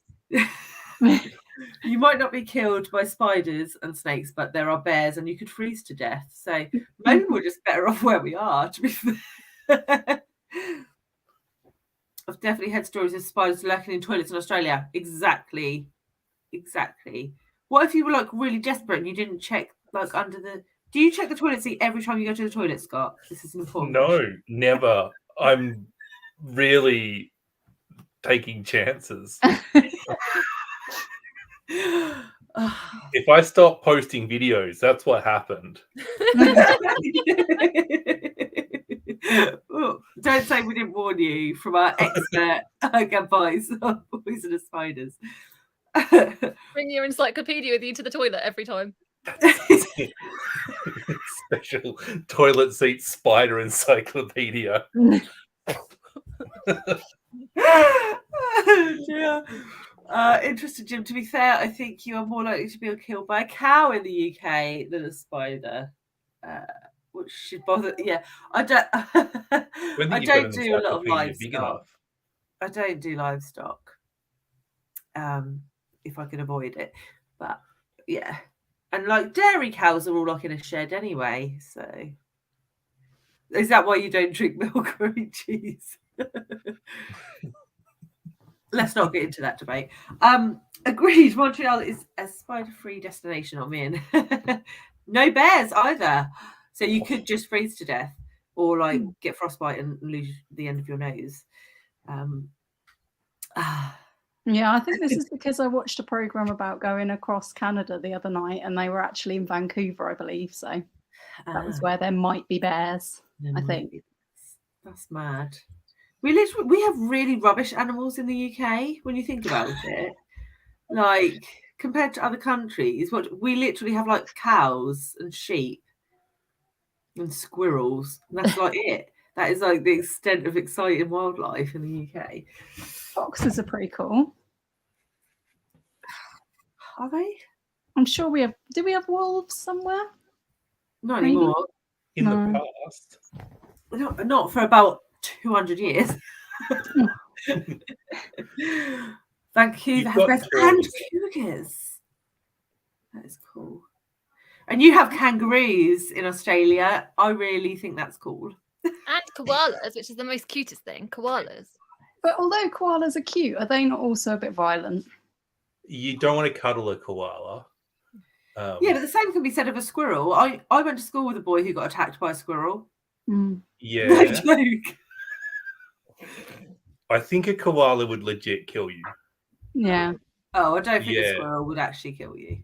You might not be killed by spiders and snakes, but there are bears, and you could freeze to death. So maybe we're just better off where we are. To be fair, I've definitely had stories of spiders lurking in toilets in Australia. Exactly. What if you were like really desperate and you didn't check like under the? Do you check the toilet seat every time you go to the toilet, Scott? This is an important. No, never. I'm really taking chances. If I stop posting videos, that's what happened. Well, don't say we didn't warn you from our expert advice on poisonous spiders. Bring your encyclopedia with you to the toilet every time. Special toilet seat spider encyclopedia. Yeah. Interesting, Jim. To be fair, I think you are more likely to be killed by a cow in the UK than a spider. Which should bother. Yeah, I don't. When I you've got don't an do a lot of encyclopedia big livestock. enough. I don't do livestock. If I can avoid it, but yeah, and like dairy cows are all like in a shed anyway. So is that why you don't drink milk or eat cheese? Let's not get into that debate. Agreed. Montreal is a spider-free destination. I'm in. No bears either. So you could just freeze to death, or like get frostbite and lose the end of your nose. Yeah, I think this is because I watched a program about going across Canada the other night, and they were actually in Vancouver, I believe. So that was where there might be bears. I think. That's mad. We have really rubbish animals in the UK when you think about it. Like compared to other countries, we literally have like cows and sheep and squirrels. And that's like it. That is like the extent of exciting wildlife in the UK. Foxes are pretty cool. Are they? I'm sure we have. Do we have wolves somewhere? Not Maybe. anymore. In No. the past. Not for about 200 years. Vancouver has bears and cougars. That is cool. And you have kangaroos in Australia. I really think that's cool. And koalas, which is the most cutest thing. Koalas. But although koalas are cute, are they not also a bit violent? You don't want to cuddle a koala. Yeah, but the same can be said of a squirrel. I went to school with a boy who got attacked by a squirrel. No Yeah. joke. I think a koala would legit kill you. Yeah. Oh, I don't think a Yeah. squirrel would actually kill you.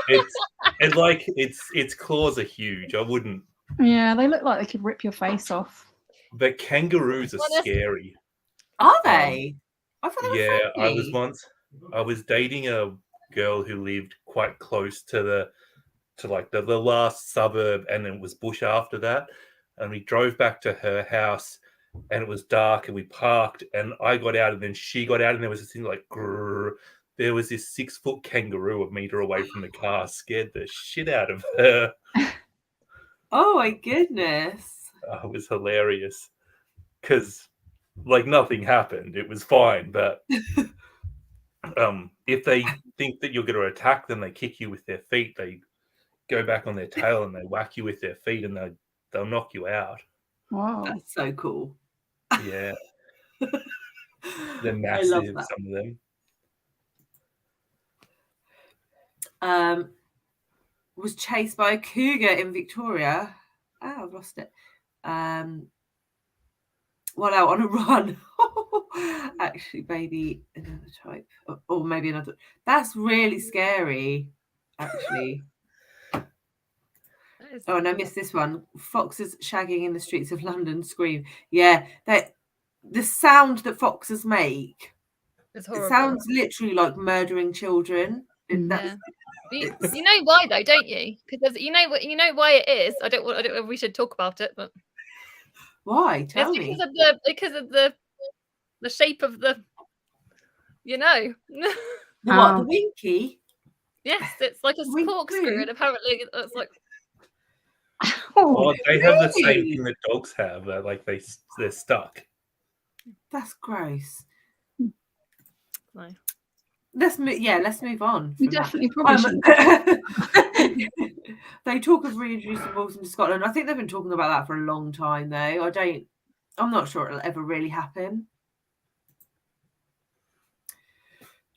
Its claws are huge. I wouldn't. Yeah, they look like they could rip your face off. But kangaroos are scary. Are they? I thought they were Yeah, friendly. I was dating a girl who lived quite close to the last suburb, and it was bush after that. And we drove back to her house, and it was dark, and we parked, and I got out, and then she got out, and there was this thing like grrr. There was this 6-foot kangaroo a meter away from the car, scared the shit out of her. Oh my goodness. It was hilarious because like nothing happened. It was fine, but if they think that you're going to attack them, they kick you with their feet. They go back on their tail and they whack you with their feet, and they'll knock you out. Wow. That's so cool. Yeah. They're I massive, love that. some of them. Was chased by a cougar in Victoria. Oh, I've lost it. While out on a run. Actually, maybe another type. Or maybe another. That's really scary, actually. Oh, and I missed this one. Foxes shagging in the streets of London scream. Yeah, the sound that foxes make. It's It horrible. sounds literally like murdering children. Yeah. You know why though, don't you? Because you know why it is. I don't know if we should talk about it, but why? Tell it's me. because of the shape of the The what? The winky? Yes, it's like a Wink corkscrew, blue? and apparently it's like Oh, they have the same really? thing that dogs have. Like they're stuck. That's gross. no. Let's move on. We from that. definitely probably shouldn't. They talk of reintroducing wolves into Scotland. I think they've been talking about that for a long time, though. I'm not sure it'll ever really happen.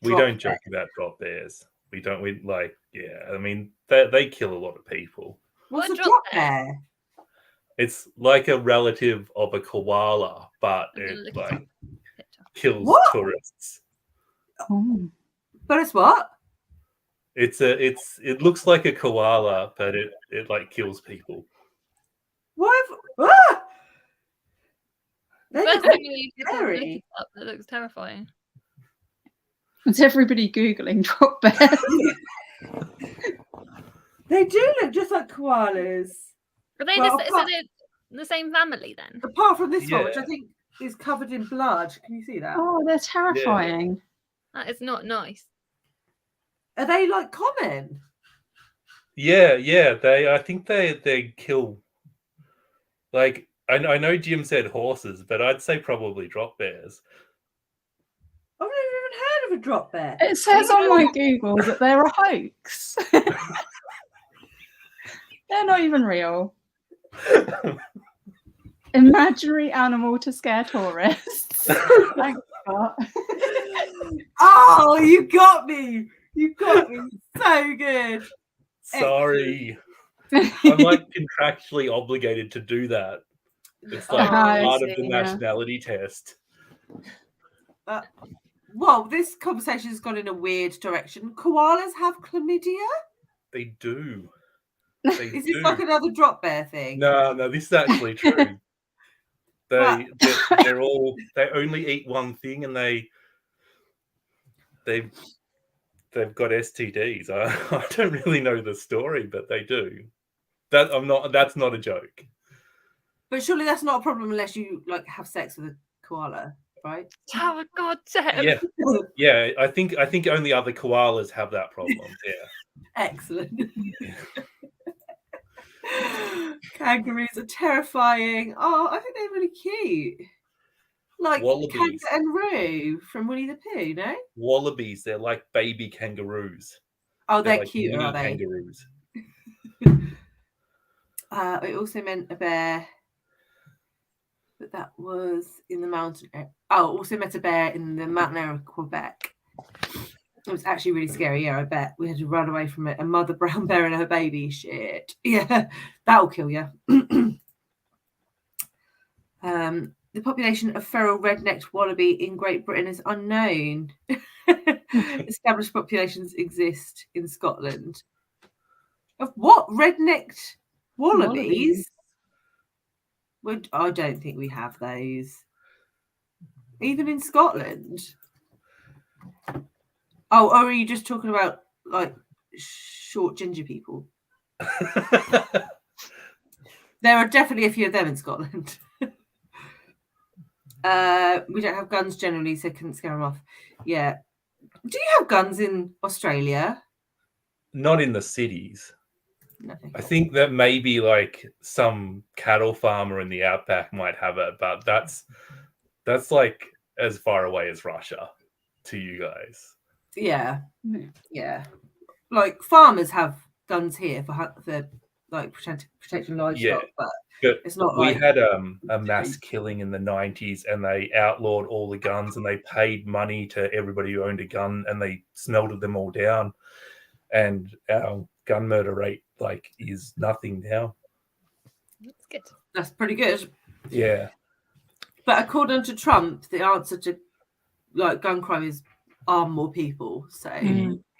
We don't joke about drop bears. We don't. I mean, they kill a lot of people. What's a drop bear? It's like a relative of a koala, but I'm gonna it look at like the picture. kills What? tourists. Oh. But it's what? It looks like a koala, but it like kills people. What? Ah! First thing you look scary. it up, that looks terrifying. Is everybody Googling drop bears? They do look just like koalas. Are they Well, the same family then? Apart from this one, which Yeah. I think is covered in blood. Can you see that? Oh, they're terrifying. That is not nice. Are they like common? Yeah. I think they kill. Like I know Jim said horses, but I'd say probably drop bears. I've never even heard of a drop bear. It says on my Google that they're a hoax. They're not even real. Imaginary animal to scare tourists. Thank God. Oh, you got me. You got me. So good. Sorry. I'm like contractually obligated to do that. It's like part of the nationality test. Well, this conversation has gone in a weird direction. Koalas have chlamydia? They do. Is this like another drop bear thing? No, this is actually true. They only eat one thing, and they've got STDs. I don't really know the story, but they do. That's not a joke. But surely that's not a problem unless you like have sex with a koala, right? Oh God, Sam. Yeah. I think only other koalas have that problem. Yeah. Excellent. Kangaroos are terrifying. Oh, I think they're really cute. Like Wallabies. Kanga and Roo from Winnie the Pooh, no? Wallabies, they're like baby kangaroos. Oh, they're like cute, mini are they? kangaroos. It also meant a bear, but that was in the mountain. Oh, also meant a bear in the mountain area of Quebec. It was actually really scary. Yeah, I bet we had to run away from it. A mother brown bear and her baby. Shit. Yeah, that'll kill you. The population of feral red-necked wallaby in Great Britain is unknown. Established populations exist in Scotland. Of what? Red-necked wallabies? I don't think we have those. Even in Scotland. Oh, or are you just talking about like short ginger people? There are definitely a few of them in Scotland. We don't have guns generally, so couldn't scare them off. Yeah. Do you have guns in Australia? Not in the cities. Nothing. I think that maybe like some cattle farmer in the outback might have it, but that's like as far away as Russia to you guys. Yeah. Yeah. Like farmers have guns here for like protecting livestock, but it's not we like had a mass killing in the 90s, and they outlawed all the guns, and they paid money to everybody who owned a gun, and they smelted them all down. And our gun murder rate like is nothing now. That's good. That's pretty good. Yeah. But according to Trump, the answer to like gun crime is arm more people. So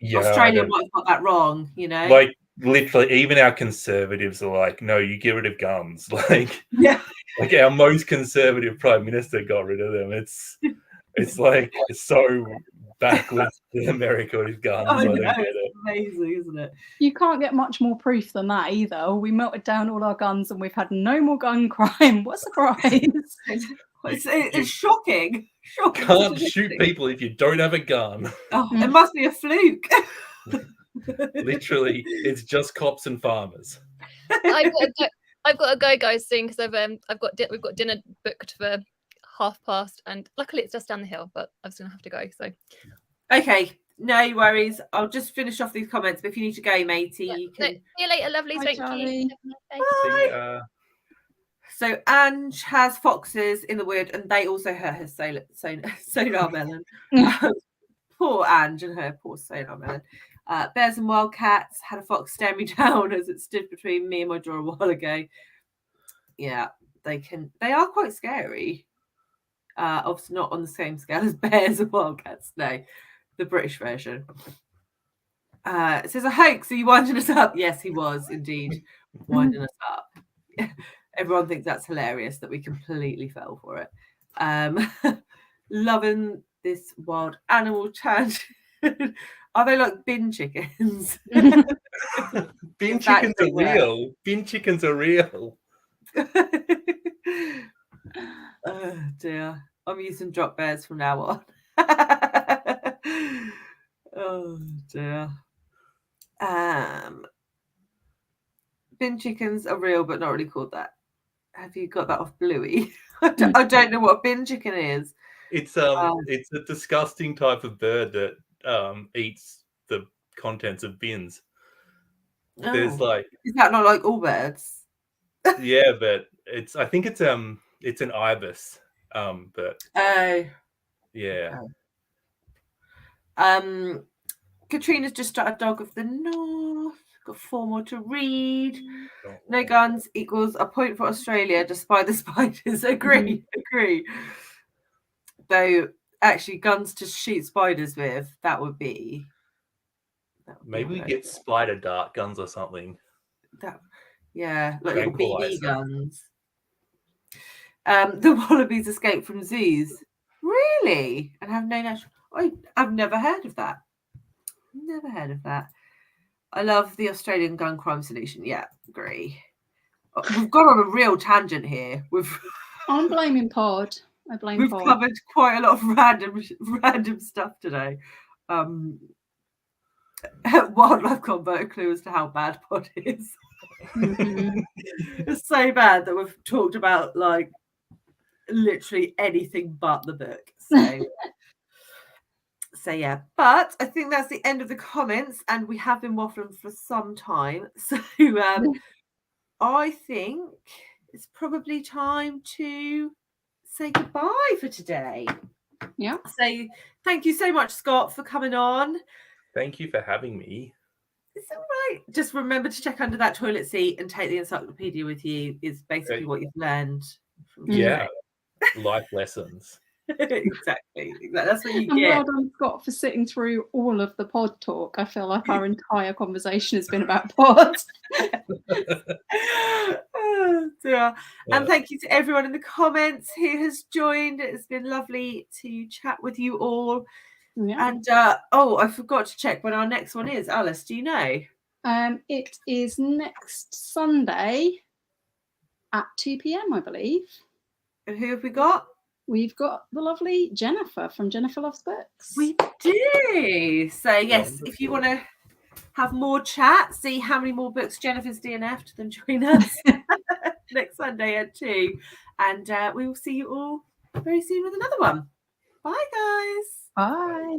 Yeah, Australia might have got that wrong, you know. Like literally, even our conservatives are like, no, you get rid of guns. Like, yeah, like our most conservative prime minister got rid of them. It's like it's so backwards in America with guns. I know, don't get it. it's amazing, isn't it? You can't get much more proof than that either. We melted down all our guns and we've had no more gun crime. What a surprise. It's shocking. Shocking. Can't shoot people if you don't have a gun. Oh, it must be a fluke. Literally, it's just cops and farmers. I've got to go, guys, soon because we've got dinner booked for past, and luckily it's just down the hill, but I'm just gonna have to go. So, okay, no worries. I'll just finish off these comments. But if you need to go, matey, you can. See you later, lovely. Bye, Thank Charlie. you. Bye. So Ange has foxes in the wood, and they also hurt her sonar melon. Poor Ange and her poor sonar melon. Bears and wildcats had a fox stare me down as it stood between me and my door a while ago. Yeah, they are quite scary. Obviously not on the same scale as bears and wildcats. No, the British version. It says a hoax. Are you winding us up? Yes, he was indeed winding us up. Everyone thinks that's hilarious that we completely fell for it. Loving this wild animal tangent. Are they like bin chickens? Bin chickens are real. Bin chickens are real. Oh dear. I'm using drop bears from now on. Oh dear. Bin chickens are real, but not really called that. Have you got that off Bluey? I don't know what a bin chicken is. It's a disgusting type of bird that eats the contents of bins. There's like, is that not like all birds? Yeah, but I think it's an ibis. But yeah. Katrina's just started Dog of the North. Got 4 more to read. No guns equals a point for Australia, despite the spiders. Agree. Though, actually, guns to shoot spiders with, that would be maybe we get spider dart guns or something. Like little BB guns. The wallabies escape from zoos. Really? And have no natural. I've never heard of that. I love the Australian gun crime solution. Yeah, agree. We've gone on a real tangent here. I'm blaming Pod. We've covered quite a lot of random stuff today. Wildlife combo clue as to how bad Pod is. It's so bad that we've talked about like literally anything but the book. So yeah, but I think that's the end of the comments, and we have been waffling for some time. So I think it's probably time to say goodbye for today. Yeah. So thank you so much, Scott, for coming on. Thank you for having me. It's all right. Just remember to check under that toilet seat and take the encyclopedia with you is basically what you've learned from Yeah. Life lessons. exactly. That's what you And get. well done, Scott, for sitting through all of the pod talk. I feel like our entire conversation has been about pods. Oh, dear. And thank you to everyone in the comments who has joined. It's been lovely to chat with you all. Yeah. And I forgot to check when our next one is. Alice, do you know? It is next Sunday at 2 p.m, I believe. And who have we got? We've got the lovely Jennifer from Jennifer Loves Books. We do. So yes, Wonderful. if you want to have more chat, see how many more books Jennifer's DNF'd, then join us next Sunday at 2. And we will see you all very soon with another one. Bye, guys. Bye.